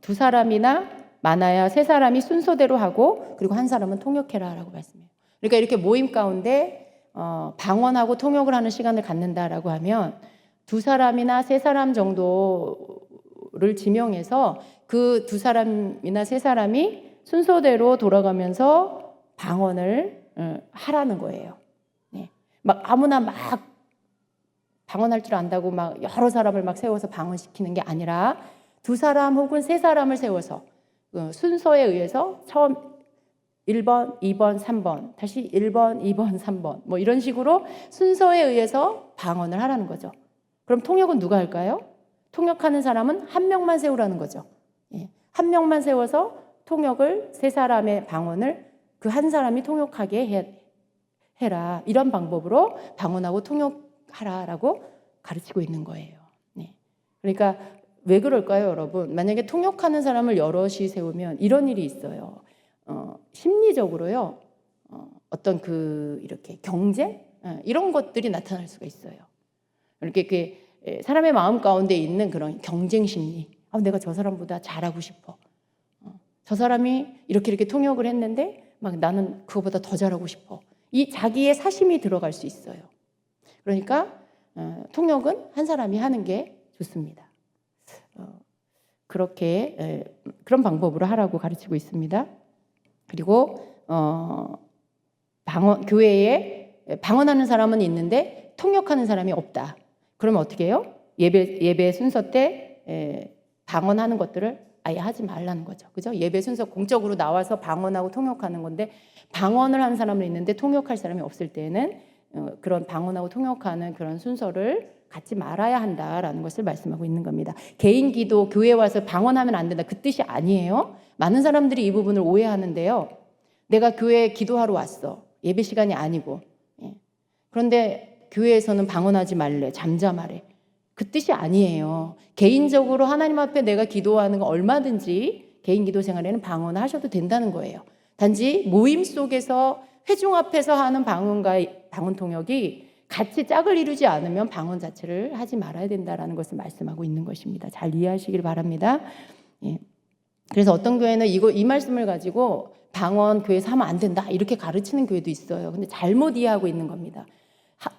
2사람이나 많아야 3사람이 순서대로 하고 그리고 한 사람은 통역해라라고 말씀해요. 그러니까 이렇게 모임 가운데 방언하고 통역을 하는 시간을 갖는다라고 하면 2사람이나 3사람 정도를 지명해서 그 2사람이나 3사람이 순서대로 돌아가면서 방언을 하라는 거예요. 막 아무나 막 방언할 줄 안다고 막 여러 사람을 막 세워서 방언시키는 게 아니라 2사람 혹은 3사람을 세워서 순서에 의해서 처음 1번, 2번, 3번, 다시 1번, 2번, 3번 뭐 이런 식으로 순서에 의해서 방언을 하라는 거죠. 그럼 통역은 누가 할까요? 통역하는 사람은 한 명만 세우라는 거죠. 한 명만 세워서 통역을 세 사람의 방언을 그 한 사람이 통역하게 해라. 이런 방법으로 방언하고 통역하라라고 가르치고 있는 거예요. 네. 그러니까 왜 그럴까요, 여러분? 만약에 통역하는 사람을 여럿이 세우면 이런 일이 있어요. 심리적으로요. 어떤 이렇게 경쟁 이런 것들이 나타날 수가 있어요. 이렇게 사람의 마음 가운데 있는 그런 경쟁 심리. 내가 저 사람보다 잘하고 싶어. 저 사람이 이렇게 통역을 했는데 막 나는 그거보다 더 잘하고 싶어. 이 자기의 사심이 들어갈 수 있어요. 그러니까 통역은 한 사람이 하는 게 좋습니다. 그렇게 그런 방법으로 하라고 가르치고 있습니다. 그리고 교회에 방언하는 사람은 있는데 통역하는 사람이 없다. 그러면 어떻게 해요? 예배 순서 때 방언하는 것들을 아예 하지 말라는 거죠. 그죠? 예배 순서 공적으로 나와서 방언하고 통역하는 건데 방언을 하는 사람은 있는데 통역할 사람이 없을 때는 그런 방언하고 통역하는 그런 순서를 갖지 말아야 한다라는 것을 말씀하고 있는 겁니다. 개인 기도, 교회에 와서 방언하면 안 된다. 그 뜻이 아니에요. 많은 사람들이 이 부분을 오해하는데요. 내가 교회에 기도하러 왔어. 예배 시간이 아니고. 그런데 교회에서는 방언하지 말래. 잠잠하래. 그 뜻이 아니에요. 개인적으로 하나님 앞에 내가 기도하는 거 얼마든지 개인 기도 생활에는 방언하셔도 된다는 거예요. 단지 모임 속에서 회중 앞에서 하는 방언과 방언 통역이 같이 짝을 이루지 않으면 방언 자체를 하지 말아야 된다라는 것을 말씀하고 있는 것입니다. 잘 이해하시길 바랍니다. 그래서 어떤 교회는 이 말씀을 가지고 방언 교회에서 하면 안 된다 이렇게 가르치는 교회도 있어요. 근데 잘못 이해하고 있는 겁니다.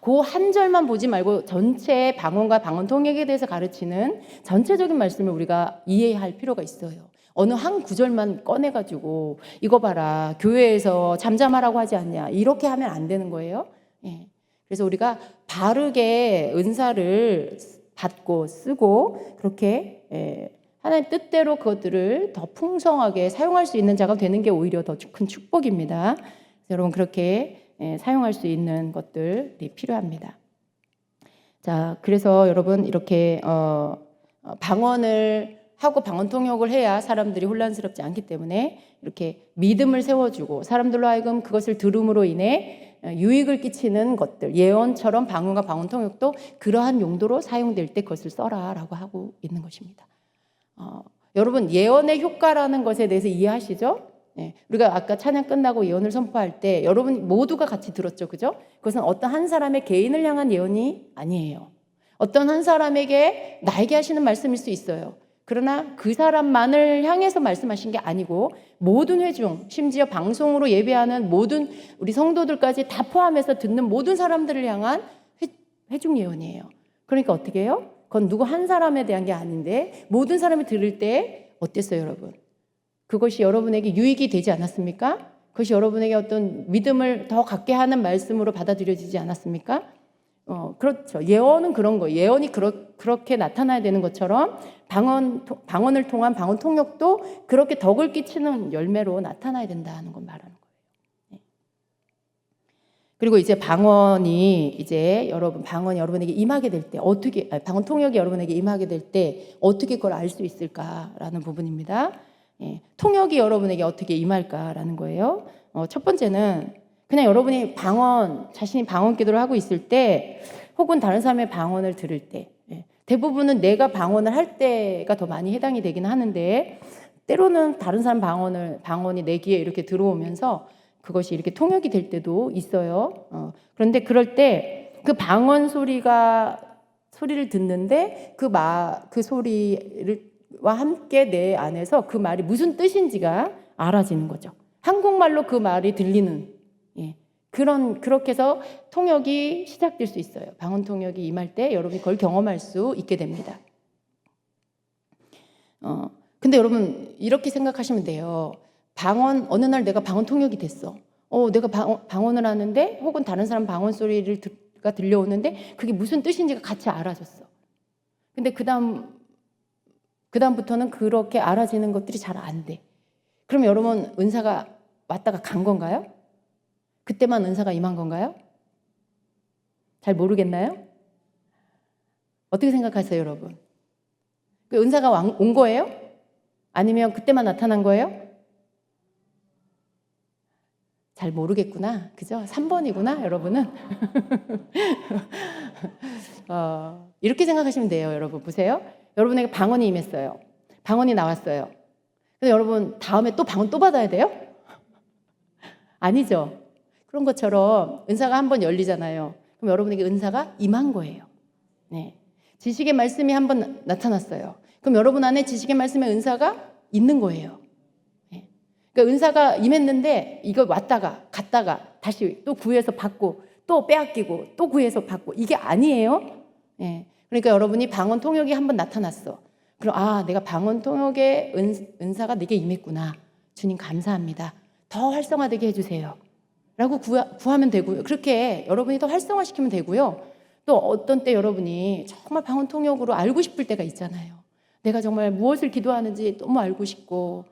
그 한 절만 보지 말고 전체 방언과 방언 통역에 대해서 가르치는 전체적인 말씀을 우리가 이해할 필요가 있어요. 어느 한 구절만 꺼내가지고 이거 봐라 교회에서 잠잠하라고 하지 않냐 이렇게 하면 안 되는 거예요. 그래서 우리가 바르게 은사를 받고 쓰고 그렇게 하나님 뜻대로 그것들을 더 풍성하게 사용할 수 있는 자가 되는 게 오히려 더 큰 축복입니다. 여러분 그렇게 사용할 수 있는 것들이 필요합니다. 자, 그래서 여러분 이렇게 방언을 하고 방언 통역을 해야 사람들이 혼란스럽지 않기 때문에 이렇게 믿음을 세워주고 사람들로 하여금 그것을 들음으로 인해 유익을 끼치는 것들 예언처럼 방언과 방언 통역도 그러한 용도로 사용될 때 그것을 써라라고 하고 있는 것입니다. 여러분 예언의 효과라는 것에 대해서 이해하시죠? 우리가 아까 찬양 끝나고 예언을 선포할 때 여러분 모두가 같이 들었죠, 그죠? 그것은 어떤 한 사람의 개인을 향한 예언이 아니에요. 어떤 한 사람에게 나에게 하시는 말씀일 수 있어요. 그러나 그 사람만을 향해서 말씀하신 게 아니고 모든 회중, 심지어 방송으로 예배하는 모든 우리 성도들까지 다 포함해서 듣는 모든 사람들을 향한 회중 예언이에요. 그러니까 어떻게 해요? 그건 누구 한 사람에 대한 게 아닌데 모든 사람이 들을 때 어땠어요, 여러분? 그것이 여러분에게 유익이 되지 않았습니까? 그것이 여러분에게 어떤 믿음을 더 갖게 하는 말씀으로 받아들여지지 않았습니까? 그렇죠. 예언은 그런 거예요. 예언이 그렇게 나타나야 되는 것처럼 방언을 통한 방언 통역도 그렇게 덕을 끼치는 열매로 나타나야 된다는 걸 말하는 거예요. 그리고 이제 방언이 여러분에게 임하게 될 때 방언 통역이 여러분에게 임하게 될 때 어떻게 그걸 알 수 있을까라는 부분입니다. 통역이 여러분에게 어떻게 임할까라는 거예요. 첫 번째는 그냥 여러분이 자신이 방언 기도를 하고 있을 때 혹은 다른 사람의 방언을 들을 때 대부분은 내가 방언을 할 때가 더 많이 해당이 되긴 하는데 때로는 다른 사람 방언이 내 귀에 이렇게 들어오면서 그것이 이렇게 통역이 될 때도 있어요. 그런데 그럴 때 그 방언 소리를 듣는데 그 소리와 함께 내 안에서 그 말이 무슨 뜻인지가 알아지는 거죠. 한국말로 그 말이 들리는 그렇게 해서 통역이 시작될 수 있어요. 방언 통역이 임할 때 여러분이 그걸 경험할 수 있게 됩니다. 근데 여러분 이렇게 생각하시면 돼요. 어느 날 내가 방언 통역이 됐어. 내가 방언을 하는데 혹은 다른 사람 방언 소리가 들려오는데 그게 무슨 뜻인지가 같이 알아졌어. 근데 그다음부터는 그렇게 알아지는 것들이 잘 안 돼. 그럼 여러분 은사가 왔다가 간 건가요? 그때만 은사가 임한 건가요? 잘 모르겠나요? 어떻게 생각하세요, 여러분? 그 은사가 온 거예요? 아니면 그때만 나타난 거예요? 잘 모르겠구나. 그죠? 3번이구나, 여러분은. 이렇게 생각하시면 돼요, 여러분. 보세요. 여러분에게 방언이 임했어요. 방언이 나왔어요. 근데 여러분, 다음에 또 방언 또 받아야 돼요? 아니죠. 그런 것처럼 은사가 한 번 열리잖아요. 그럼 여러분에게 은사가 임한 거예요. 네. 지식의 말씀이 한 번 나타났어요. 그럼 여러분 안에 지식의 말씀의 은사가 있는 거예요. 네. 그러니까 은사가 임했는데 이거 왔다가 갔다가 다시 또 구해서 받고 또 빼앗기고 또 구해서 받고 이게 아니에요. 네. 그러니까 여러분이 방언 통역이 한 번 나타났어. 그럼 내가 방언 통역의 은사가 내게 임했구나. 주님 감사합니다. 더 활성화되게 해주세요. 라고 구하면 되고요. 그렇게 여러분이 더 활성화시키면 되고요. 또 어떤 때 여러분이 정말 방언 통역으로 알고 싶을 때가 있잖아요. 내가 정말 무엇을 기도하는지 너무 알고 싶고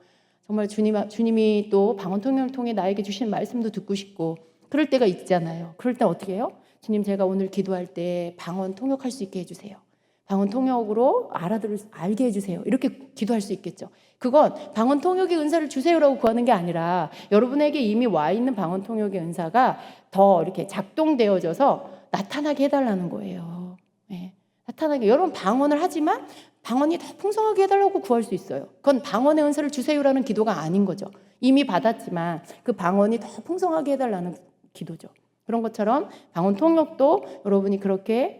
정말 주님이 또 방언 통역을 통해 나에게 주신 말씀도 듣고 싶고 그럴 때가 있잖아요. 그럴 때 어떻게 해요? 주님 제가 오늘 기도할 때 방언 통역할 수 있게 해주세요. 방언 통역으로 알게 해주세요. 이렇게 기도할 수 있겠죠. 그건 방언 통역의 은사를 주세요라고 구하는 게 아니라 여러분에게 이미 와 있는 방언 통역의 은사가 더 이렇게 작동되어져서 나타나게 해달라는 거예요. 네. 나타나게. 여러분 방언을 하지만 방언이 더 풍성하게 해달라고 구할 수 있어요. 그건 방언의 은사를 주세요라는 기도가 아닌 거죠. 이미 받았지만 그 방언이 더 풍성하게 해달라는 기도죠. 그런 것처럼 방언 통역도 여러분이 그렇게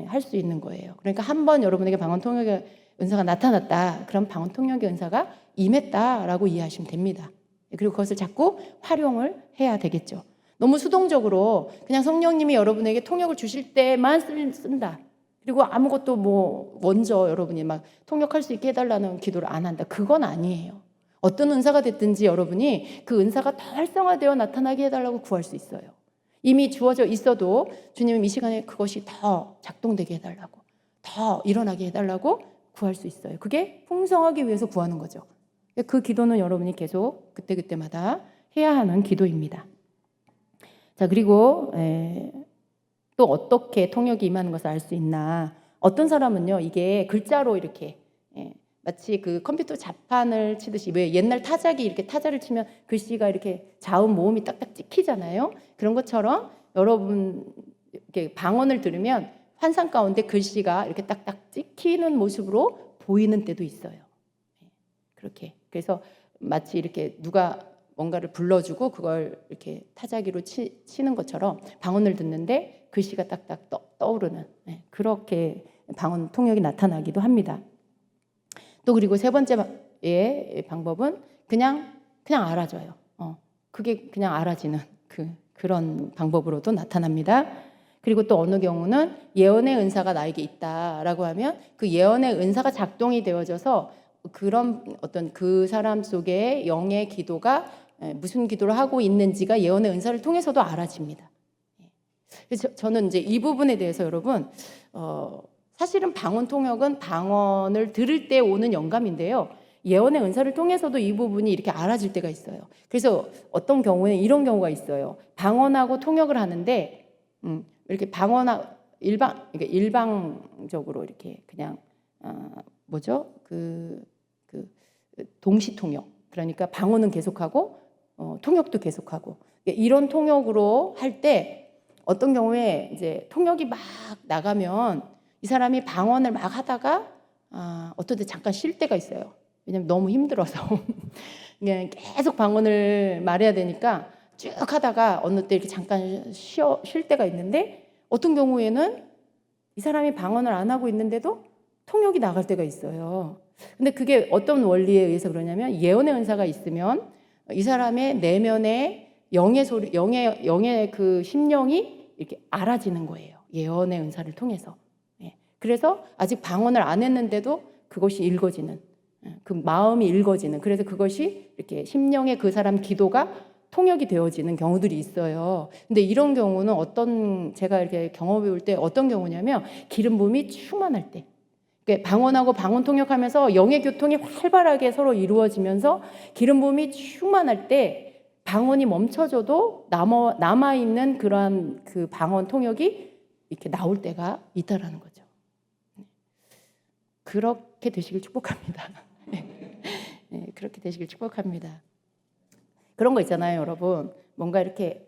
할 수 있는 거예요. 그러니까 한번 여러분에게 방언 통역의 은사가 나타났다. 그럼 방언 통역의 은사가 임했다라고 이해하시면 됩니다. 그리고 그것을 자꾸 활용을 해야 되겠죠. 너무 수동적으로 그냥 성령님이 여러분에게 통역을 주실 때만 쓴다. 그리고 아무것도 먼저 여러분이 막 통역할 수 있게 해달라는 기도를 안 한다. 그건 아니에요. 어떤 은사가 됐든지 여러분이 그 은사가 더 활성화되어 나타나게 해달라고 구할 수 있어요. 이미 주어져 있어도 주님은 이 시간에 그것이 더 작동되게 해달라고, 더 일어나게 해달라고 구할 수 있어요. 그게 풍성하기 위해서 구하는 거죠. 그 기도는 여러분이 계속 그때그때마다 해야 하는 기도입니다. 자, 그리고 또 어떻게 통역이 임하는 것을 알 수 있나. 어떤 사람은요, 이게 글자로 이렇게 마치 그 컴퓨터 자판을 치듯이 왜 옛날 타자기 이렇게 타자를 치면 글씨가 이렇게 자음 모음이 딱딱 찍히잖아요. 그런 것처럼 여러분 이렇게 방언을 들으면 환상 가운데 글씨가 이렇게 딱딱 찍히는 모습으로 보이는 때도 있어요. 그렇게. 그래서 마치 이렇게 누가 뭔가를 불러주고 그걸 이렇게 타자기로 치는 것처럼 방언을 듣는데 글씨가 딱딱 떠오르는 그렇게 방언 통역이 나타나기도 합니다. 또 그리고 세 번째 방법은 그냥 알아줘요. 그게 그냥 알아지는 그런 방법으로도 나타납니다. 그리고 또 어느 경우는 예언의 은사가 나에게 있다라고 하면 그 예언의 은사가 작동이 되어져서 그런 어떤 그 사람 속에 영의 기도가 무슨 기도를 하고 있는지가 예언의 은사를 통해서도 알아집니다. 그래서 저는 이제 이 부분에 대해서 여러분 사실은 방언 통역은 방언을 들을 때 오는 영감인데요. 예언의 은사를 통해서도 이 부분이 이렇게 알아질 때가 있어요. 그래서 어떤 경우에는 이런 경우가 있어요. 방언하고 통역을 하는데 이렇게 그러니까 일방적으로 이렇게 그냥 동시 통역. 그러니까 방언은 계속하고 통역도 계속하고 이런 통역으로 할 때 어떤 경우에 이제 통역이 막 나가면 이 사람이 방언을 막 하다가 어떨 때 잠깐 쉴 때가 있어요. 왜냐면 너무 힘들어서 그냥 계속 방언을 말해야 되니까 쭉 하다가 어느 때 이렇게 잠깐 쉴 때가 있는데 어떤 경우에는 이 사람이 방언을 안 하고 있는데도 통역이 나갈 때가 있어요. 근데 그게 어떤 원리에 의해서 그러냐면 예언의 은사가 있으면 이 사람의 내면의 영의 소리, 영의 그 심령이 이렇게 알아지는 거예요. 예언의 은사를 통해서. 그래서 아직 방언을 안 했는데도 그것이 읽어지는, 그 마음이 읽어지는, 그래서 그것이 이렇게 심령의 그 사람 기도가 통역이 되어지는 경우들이 있어요. 근데 이런 경우는 제가 이렇게 경험해 볼 때 어떤 경우냐면 기름 부음이 충만할 때. 그러니까 방언하고 방언 통역하면서 영의 교통이 활발하게 서로 이루어지면서 기름 부음이 충만할 때 방언이 멈춰져도 남아있는 그러한 그 방언 통역이 이렇게 나올 때가 있다라는 거죠. 그렇게 되시길 축복합니다. 그렇게 되시길 축복합니다. 그런 거 있잖아요, 여러분. 뭔가 이렇게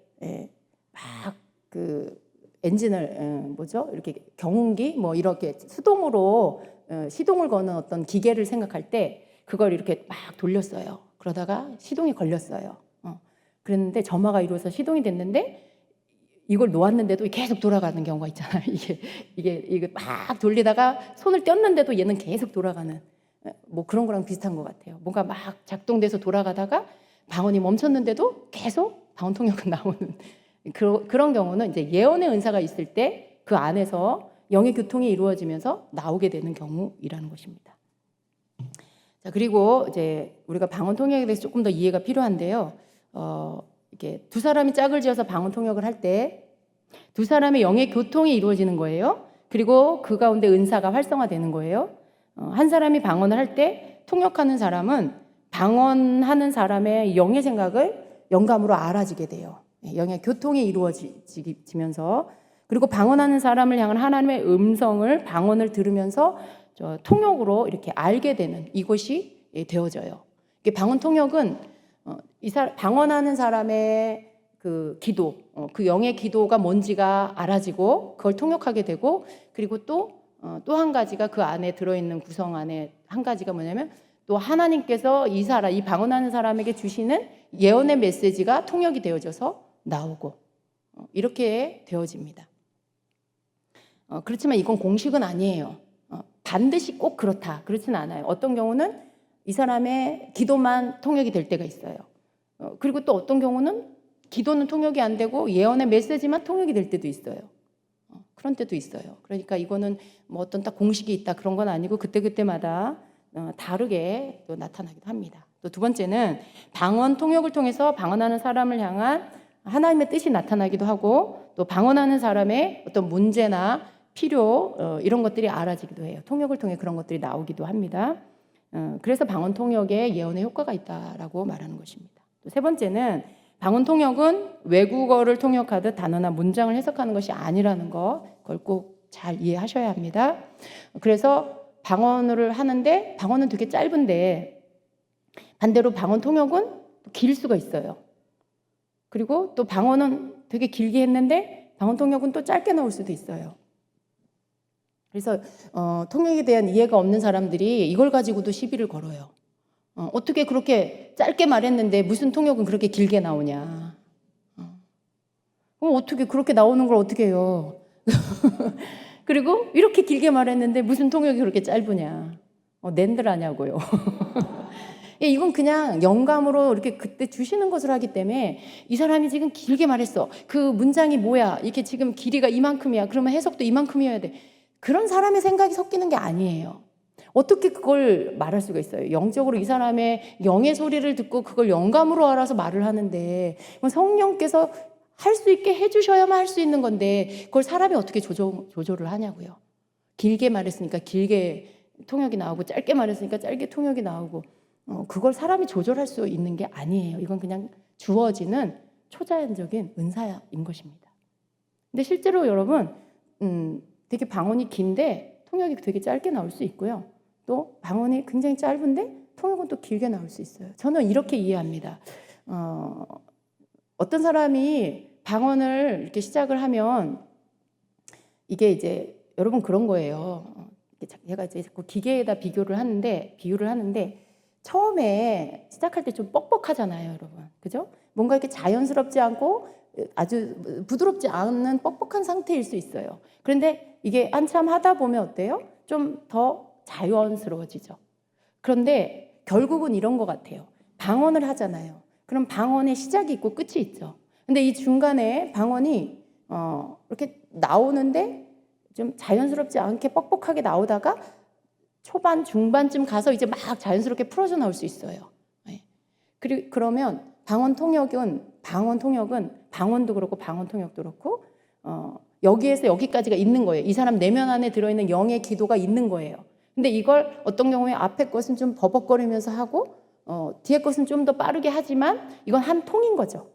막 그 엔진을 이렇게 경운기 뭐 이렇게 수동으로 시동을 거는 어떤 기계를 생각할 때 그걸 이렇게 막 돌렸어요. 그러다가 시동이 걸렸어요. 그랬는데 점화가 이루어서 시동이 됐는데 이걸 놓았는데도 계속 돌아가는 경우가 있잖아요. 이게 막 돌리다가 손을 뗐는데도 얘는 계속 돌아가는 뭐 그런 거랑 비슷한 것 같아요. 뭔가 막 작동돼서 돌아가다가 방언이 멈췄는데도 계속 방언 통역은 나오는 그런 경우는 이제 예언의 은사가 있을 때 그 안에서 영의 교통이 이루어지면서 나오게 되는 경우이라는 것입니다. 자, 그리고 이제 우리가 방언 통역에 대해서 조금 더 이해가 필요한데요. 이게 두 사람이 짝을 지어서 방언 통역을 할 때 두 사람의 영의 교통이 이루어지는 거예요. 그리고 그 가운데 은사가 활성화되는 거예요. 한 사람이 방언을 할 때 통역하는 사람은 방언하는 사람의 영의 생각을 영감으로 알아지게 돼요. 영의 교통이 이루어지면서 그리고 방언하는 사람을 향한 하나님의 음성을 방언을 들으면서 통역으로 이렇게 알게 되는 이것이 되어져요. 방언 통역은 방언하는 사람의 그 기도, 그 영의 기도가 뭔지가 알아지고 그걸 통역하게 되고 그리고 또 한 가지가 그 안에 들어있는 구성 안에 한 가지가 뭐냐면 또 하나님께서 이 방언하는 사람에게 주시는 예언의 메시지가 통역이 되어져서 나오고 이렇게 되어집니다. 그렇지만 이건 공식은 아니에요. 반드시 꼭 그렇다. 그렇지는 않아요. 어떤 경우는 이 사람의 기도만 통역이 될 때가 있어요. 그리고 또 어떤 경우는 기도는 통역이 안 되고 예언의 메시지만 통역이 될 때도 있어요. 그런 때도 있어요. 그러니까 이거는 뭐 어떤 딱 공식이 있다 그런 건 아니고 그때그때마다 다르게 또 나타나기도 합니다. 또 두 번째는 방언 통역을 통해서 방언하는 사람을 향한 하나님의 뜻이 나타나기도 하고 또 방언하는 사람의 어떤 문제나 필요 이런 것들이 알아지기도 해요. 통역을 통해 그런 것들이 나오기도 합니다. 그래서 방언 통역에 예언의 효과가 있다라고 말하는 것입니다. 또 세 번째는 방언 통역은 외국어를 통역하듯 단어나 문장을 해석하는 것이 아니라는 거, 그걸 꼭 잘 이해하셔야 합니다. 그래서 방언을 하는데 방언은 되게 짧은데 반대로 방언 통역은 길 수가 있어요. 그리고 또 방언은 되게 길게 했는데 방언 통역은 또 짧게 나올 수도 있어요. 그래서 통역에 대한 이해가 없는 사람들이 이걸 가지고도 시비를 걸어요. 어떻게 그렇게 짧게 말했는데 무슨 통역은 그렇게 길게 나오냐. 어떻게 그렇게 나오는 걸 어떻게 해요. 그리고 이렇게 길게 말했는데 무슨 통역이 그렇게 짧으냐. 낸들 하냐고요. 이건 그냥 영감으로 이렇게 그때 주시는 것을 하기 때문에 이 사람이 지금 길게 말했어. 그 문장이 뭐야. 이렇게 지금 길이가 이만큼이야. 그러면 해석도 이만큼이어야 돼. 그런 사람의 생각이 섞이는 게 아니에요. 어떻게 그걸 말할 수가 있어요? 영적으로 이 사람의 영의 소리를 듣고 그걸 영감으로 알아서 말을 하는데 성령께서 할 수 있게 해주셔야만 할 수 있는 건데 그걸 사람이 어떻게 조절을 하냐고요. 길게 말했으니까 길게 통역이 나오고 짧게 말했으니까 짧게 통역이 나오고 그걸 사람이 조절할 수 있는 게 아니에요. 이건 그냥 주어지는 초자연적인 은사인 것입니다. 근데 실제로 여러분 되게 방언이 긴데 통역이 되게 짧게 나올 수 있고요. 또 방언이 굉장히 짧은데 통역은 또 길게 나올 수 있어요. 저는 이렇게 이해합니다. 어떤 사람이 방언을 이렇게 시작을 하면 이게 이제 여러분 그런 거예요. 제가 이제 자꾸 기계에다 비유를 하는데 처음에 시작할 때 좀 뻑뻑하잖아요, 여러분. 그죠? 뭔가 이렇게 자연스럽지 않고 아주 부드럽지 않은 뻑뻑한 상태일 수 있어요. 그런데 이게 한참 하다 보면 어때요? 좀 더 자연스러워지죠. 그런데 결국은 이런 것 같아요. 방언을 하잖아요. 그럼 방언의 시작이 있고 끝이 있죠. 근데 이 중간에 방언이 이렇게 나오는데 좀 자연스럽지 않게 뻑뻑하게 나오다가 초반, 중반쯤 가서 이제 막 자연스럽게 풀어져 나올 수 있어요. 그러면 방언 통역은 방언도 그렇고 방언 통역도 그렇고 여기에서 여기까지가 있는 거예요. 이 사람 내면 안에 들어있는 영의 기도가 있는 거예요. 근데 이걸 어떤 경우에 앞에 것은 좀 버벅거리면서 하고 뒤에 것은 좀 더 빠르게 하지만 이건 한 통인 거죠.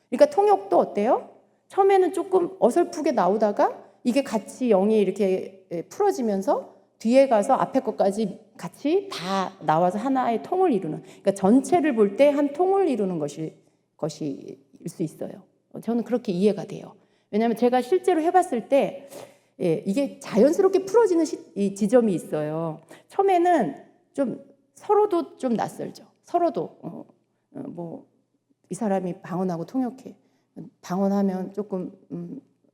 그러니까 통역도 어때요? 처음에는 조금 어설프게 나오다가 이게 같이 영이 이렇게 풀어지면서 뒤에 가서 앞에 것까지 같이 다 나와서 하나의 통을 이루는, 그러니까 전체를 볼 때 한 통을 이루는 것일 수 있어요. 저는 그렇게 이해가 돼요. 왜냐하면 제가 실제로 해봤을 때 이게 자연스럽게 풀어지는 이 지점이 있어요. 처음에는 좀 서로도 좀 낯설죠. 서로도 뭐 이 사람이 방언하고 통역해. 방언하면 조금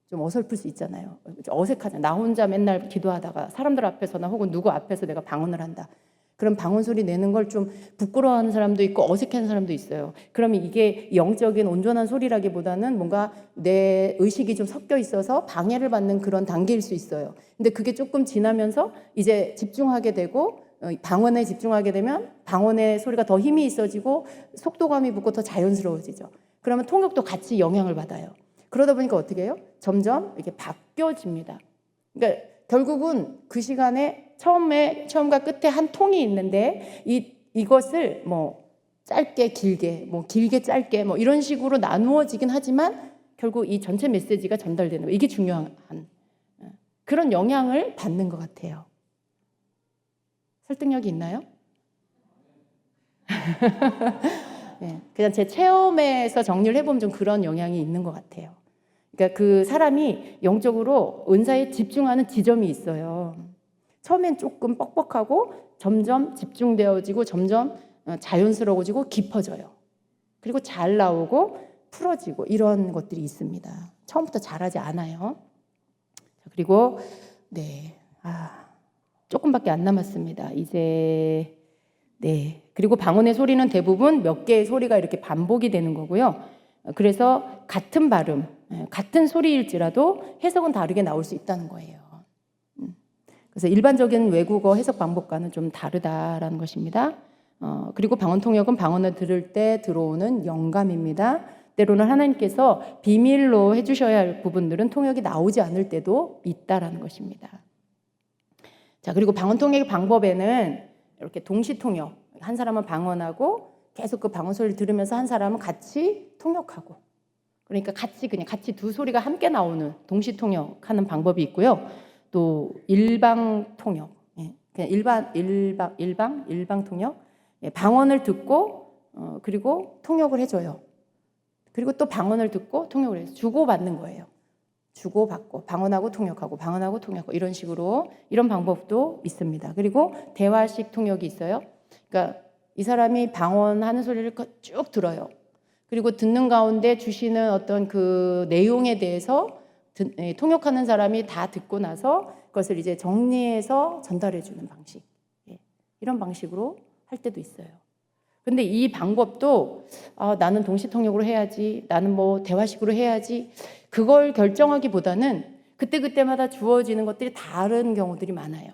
좀 어설플 수 있잖아요. 어색하잖아요. 나 혼자 맨날 기도하다가 사람들 앞에서나 혹은 누구 앞에서 내가 방언을 한다. 그럼 방언 소리 내는 걸 좀 부끄러워하는 사람도 있고 어색해하는 사람도 있어요. 그러면 이게 영적인 온전한 소리라기보다는 뭔가 내 의식이 좀 섞여 있어서 방해를 받는 그런 단계일 수 있어요. 근데 그게 조금 지나면서 이제 집중하게 되고 방언에 집중하게 되면 방언의 소리가 더 힘이 있어지고 속도감이 붙고 더 자연스러워지죠. 그러면 통역도 같이 영향을 받아요. 그러다 보니까 어떻게 해요? 점점 이렇게 바뀌어집니다. 그러니까 결국은 그 시간에 처음과 끝에 한 통이 있는데 이것을 뭐 짧게 길게 뭐 길게 짧게 뭐 이런 식으로 나누어지긴 하지만 결국 이 전체 메시지가 전달되는 거, 이게 중요한 그런 영향을 받는 것 같아요. 설득력이 있나요? 네, 그냥 제 체험에서 정리를 해보면 좀 그런 영향이 있는 것 같아요. 그러니까 그 사람이 영적으로 은사에 집중하는 지점이 있어요. 처음엔 조금 뻑뻑하고 점점 집중되어지고 점점 자연스러워지고 깊어져요. 그리고 잘 나오고 풀어지고 이런 것들이 있습니다. 처음부터 잘하지 않아요. 그리고 네, 조금밖에 안 남았습니다. 이제 그리고 방언의 소리는 대부분 몇 개의 소리가 이렇게 반복이 되는 거고요. 그래서 같은 발음, 같은 소리일지라도 해석은 다르게 나올 수 있다는 거예요. 그래서 일반적인 외국어 해석 방법과는 좀 다르다라는 것입니다. 그리고 방언 통역은 방언을 들을 때 들어오는 영감입니다. 때로는 하나님께서 비밀로 해주셔야 할 부분들은 통역이 나오지 않을 때도 있다라는 것입니다. 자, 그리고 방언 통역의 방법에는 이렇게 동시 통역, 한 사람은 방언하고 계속 그 방언 소리를 들으면서 한 사람은 같이 통역하고, 그러니까 같이 두 소리가 함께 나오는 동시 통역하는 방법이 있고요. 또 일방 통역, 그냥 일방 통역, 방언을 듣고 그리고 통역을 해줘요. 그리고 또 방언을 듣고 통역을 해서 주고받는 거예요. 주고받고 방언하고 통역하고 방언하고 통역하고 이런 식으로, 이런 방법도 있습니다. 그리고 대화식 통역이 있어요. 그러니까 이 사람이 방언하는 소리를 쭉 들어요. 그리고 듣는 가운데 주시는 어떤 그 내용에 대해서 통역하는 사람이 다 듣고 나서 그것을 이제 정리해서 전달해 주는 방식, 이런 방식으로 할 때도 있어요. 근데 이 방법도 나는 동시 통역으로 해야지, 나는 뭐 대화식으로 해야지, 그걸 결정하기보다는 그때그때마다 주어지는 것들이 다른 경우들이 많아요.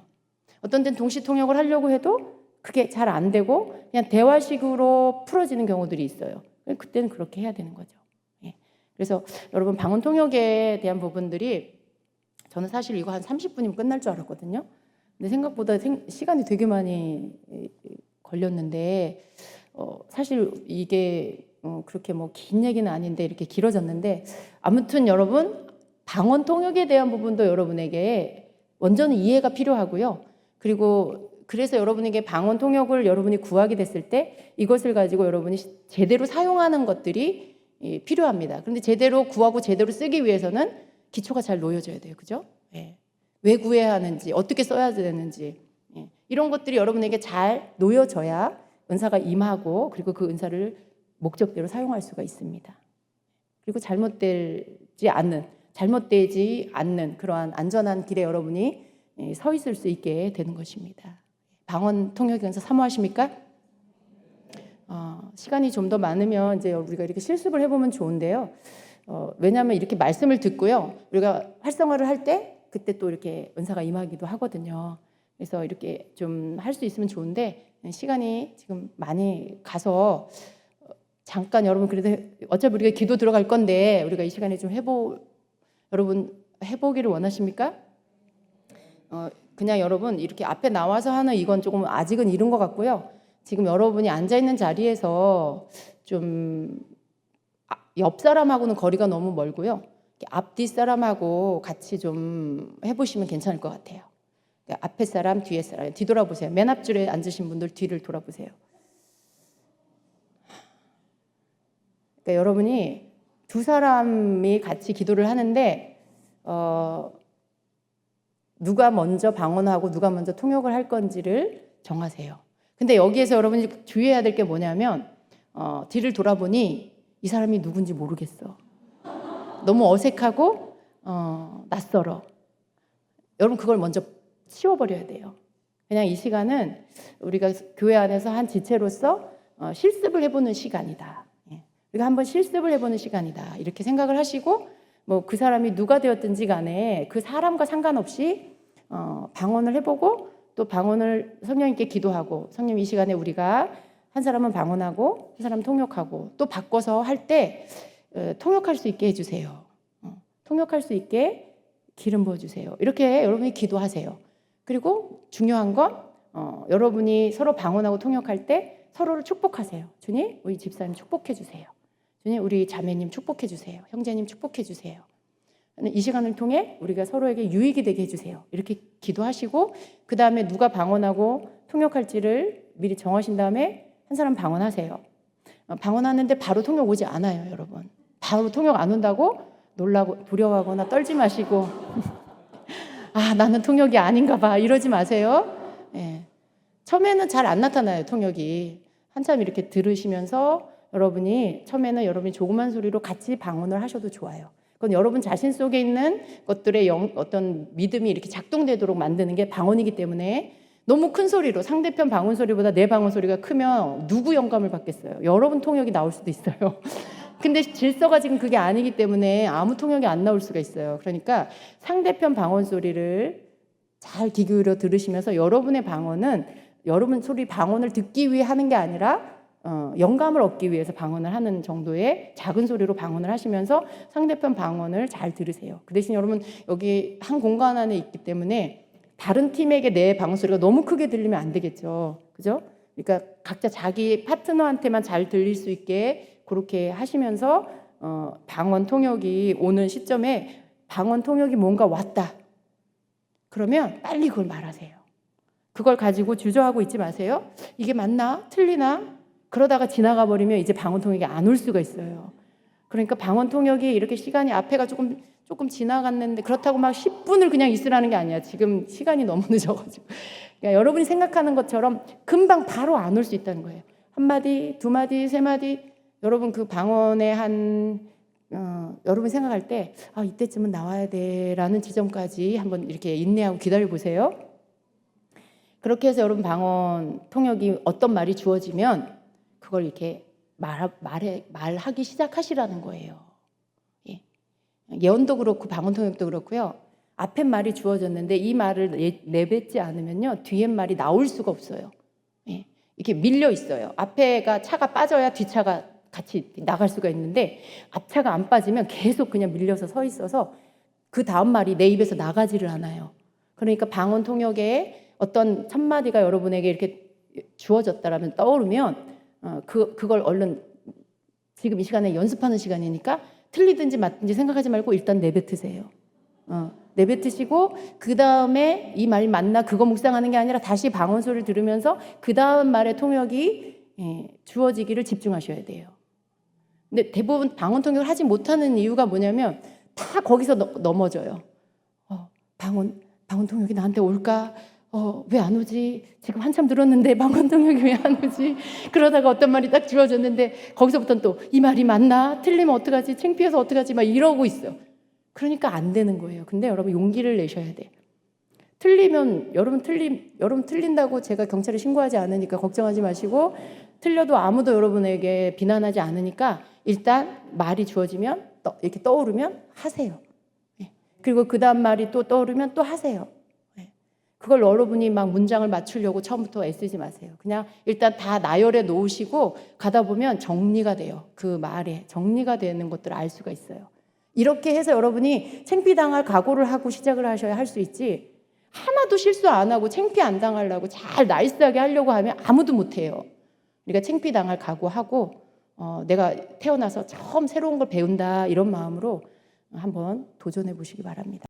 어떤 때는 동시 통역을 하려고 해도 그게 잘 안 되고 그냥 대화식으로 풀어지는 경우들이 있어요. 그때는 그렇게 해야 되는 거죠. 그래서 여러분, 방언 통역에 대한 부분들이, 저는 사실 이거 한 30분이면 끝날 줄 알았거든요. 근데 생각보다 시간이 되게 많이 걸렸는데 사실 이게 그렇게 뭐 긴 얘기는 아닌데 이렇게 길어졌는데, 아무튼 여러분, 방언 통역에 대한 부분도 여러분에게 먼저는 이해가 필요하고요. 그리고 그래서 여러분에게 방언 통역을 여러분이 구하게 됐을 때 이것을 가지고 여러분이 제대로 사용하는 것들이 필요합니다. 그런데 제대로 구하고 제대로 쓰기 위해서는 기초가 잘 놓여져야 돼요. 그죠? 왜 구해야 하는지, 어떻게 써야 되는지, 이런 것들이 여러분에게 잘 놓여져야 은사가 임하고, 그리고 그 은사를 목적대로 사용할 수가 있습니다. 그리고 잘못되지 않는 그러한 안전한 길에 여러분이 서 있을 수 있게 되는 것입니다. 방언 통역 은사 사모하십니까? 시간이 좀 더 많으면 이제 우리가 이렇게 실습을 해보면 좋은데요. 왜냐하면 이렇게 말씀을 듣고요, 우리가 활성화를 할 때 그때 또 이렇게 은사가 임하기도 하거든요. 그래서 이렇게 좀 할 수 있으면 좋은데 시간이 지금 많이 가서 잠깐, 여러분 그래도 어차피 우리가 기도 들어갈 건데 우리가 이 시간에 좀 여러분 해보기를 원하십니까? 그냥 여러분 이렇게 앞에 나와서 하는 이건 조금 아직은 이른 것 같고요. 지금 여러분이 앉아있는 자리에서 좀 옆 사람하고는 거리가 너무 멀고요. 앞뒤 사람하고 같이 좀 해보시면 괜찮을 것 같아요. 그러니까 앞에 사람, 뒤에 사람 뒤돌아보세요. 맨 앞줄에 앉으신 분들 뒤를 돌아보세요. 그러니까 여러분이 두 사람이 같이 기도를 하는데 누가 먼저 방언하고 누가 먼저 통역을 할 건지를 정하세요. 근데 여기에서 여러분이 주의해야 될 게 뭐냐면 뒤를 돌아보니 이 사람이 누군지 모르겠어. 너무 어색하고 낯설어. 여러분 그걸 먼저 치워버려야 돼요. 그냥 이 시간은 우리가 교회 안에서 한 지체로서 실습을 해보는 시간이다. 우리가 한번 실습을 해보는 시간이다. 이렇게 생각을 하시고 뭐 그 사람이 누가 되었든지 간에 그 사람과 상관없이 방언을 해보고 또 방언을 성령님께 기도하고 성령 이 시간에 우리가 한 사람은 방언하고 한 사람은 통역하고 또 바꿔서 할 때 통역할 수 있게 해주세요. 통역할 수 있게 기름 부어주세요. 이렇게 여러분이 기도하세요. 그리고 중요한 건 여러분이 서로 방언하고 통역할 때 서로를 축복하세요. 주님, 우리 집사님 축복해 주세요. 주님, 우리 자매님 축복해 주세요. 형제님 축복해 주세요. 이 시간을 통해 우리가 서로에게 유익이 되게 해주세요. 이렇게 기도하시고 그 다음에 누가 방언하고 통역할지를 미리 정하신 다음에 한 사람 방언하세요. 방언하는데 바로 통역 오지 않아요, 여러분. 바로 통역 안 온다고 놀라고 두려워하거나 떨지 마시고 아, 나는 통역이 아닌가 봐 이러지 마세요. 예. 처음에는 잘 안 나타나요, 통역이. 한참 이렇게 들으시면서 처음에는 여러분이 조그만 소리로 같이 방언을 하셔도 좋아요. 그건 여러분 자신 속에 있는 것들의 어떤 믿음이 이렇게 작동되도록 만드는 게 방언이기 때문에 너무 큰 소리로 상대편 방언 소리보다 내 방언 소리가 크면 누구 영감을 받겠어요? 여러분 통역이 나올 수도 있어요. 근데 질서가 지금 그게 아니기 때문에 아무 통역이 안 나올 수가 있어요. 그러니까 상대편 방언 소리를 잘 귀 기울여 들으시면서 여러분의 방언은 여러분 소리 방언을 듣기 위해 하는 게 아니라 영감을 얻기 위해서 방언을 하는 정도의 작은 소리로 방언을 하시면서 상대편 방언을 잘 들으세요. 그 대신 여러분 여기 한 공간 안에 있기 때문에 다른 팀에게 내 방언 소리가 너무 크게 들리면 안 되겠죠. 그죠? 그러니까 각자 자기 파트너한테만 잘 들릴 수 있게 그렇게 하시면서 방언 통역이 오는 시점에 방언 통역이 뭔가 왔다. 그러면 빨리 그걸 말하세요. 그걸 가지고 주저하고 있지 마세요. 이게 맞나? 틀리나? 그러다가 지나가 버리면 이제 방언 통역이 안 올 수가 있어요. 그러니까 방언 통역이 이렇게 시간이 앞에가 조금 지나갔는데 그렇다고 막 10분을 그냥 있으라는 게 아니야. 지금 시간이 너무 늦어가지고. 그러니까 여러분이 생각하는 것처럼 금방 바로 안 올 수 있다는 거예요. 한 마디, 두 마디, 세 마디. 여러분 그 방언의 여러분 생각할 때 이때쯤은 나와야 돼라는 지점까지 한번 이렇게 인내하고 기다려 보세요. 그렇게 해서 여러분 방언 통역이 어떤 말이 주어지면 그걸 이렇게 말하기 시작하시라는 거예요. 예. 예언도 그렇고 방언 통역도 그렇고요. 앞에 말이 주어졌는데 이 말을 내뱉지 않으면요 뒤에 말이 나올 수가 없어요. 예. 이렇게 밀려 있어요. 앞에가 차가 빠져야 뒷차가 같이 나갈 수가 있는데 앞차가 안 빠지면 계속 그냥 밀려서 서 있어서 그 다음 말이 내 입에서 나가지를 않아요. 그러니까 방언 통역에 어떤 첫 마디가 여러분에게 이렇게 주어졌다라면 떠오르면 그걸 얼른 지금 이 시간에 연습하는 시간이니까 틀리든지 맞든지 생각하지 말고 일단 내뱉으세요. 내뱉으시고 그 다음에 이 말이 맞나 그거 묵상하는 게 아니라 다시 방언 소리를 들으면서 그 다음 말의 통역이 주어지기를 집중하셔야 돼요. 근데 대부분 방언 통역을 하지 못하는 이유가 뭐냐면 다 거기서 넘어져요. 방언 통역이 나한테 올까? 왜 안 오지? 지금 한참 들었는데 방언 통역이 왜 안 오지? 그러다가 어떤 말이 딱 주어졌는데 거기서부터는 또 이 말이 맞나? 틀리면 어떡하지? 창피해서 어떡하지? 막 이러고 있어. 그러니까 안 되는 거예요. 근데 여러분 용기를 내셔야 돼. 틀리면 여러분 틀린다고 제가 경찰에 신고하지 않으니까 걱정하지 마시고 틀려도 아무도 여러분에게 비난하지 않으니까 일단 말이 주어지면 이렇게 떠오르면 하세요. 그리고 그 다음 말이 또 떠오르면 또 하세요. 그걸 여러분이 막 문장을 맞추려고 처음부터 애쓰지 마세요. 그냥 일단 다 나열해 놓으시고 가다 보면 정리가 돼요. 그 말에 정리가 되는 것들을 알 수가 있어요. 이렇게 해서 여러분이 창피당할 각오를 하고 시작을 하셔야 할 수 있지 하나도 실수 안 하고 창피 안 당하려고 잘 나이스하게 하려고 하면 아무도 못해요. 그러니까 창피당할 각오하고 내가 태어나서 처음 새로운 걸 배운다 이런 마음으로 한번 도전해 보시기 바랍니다.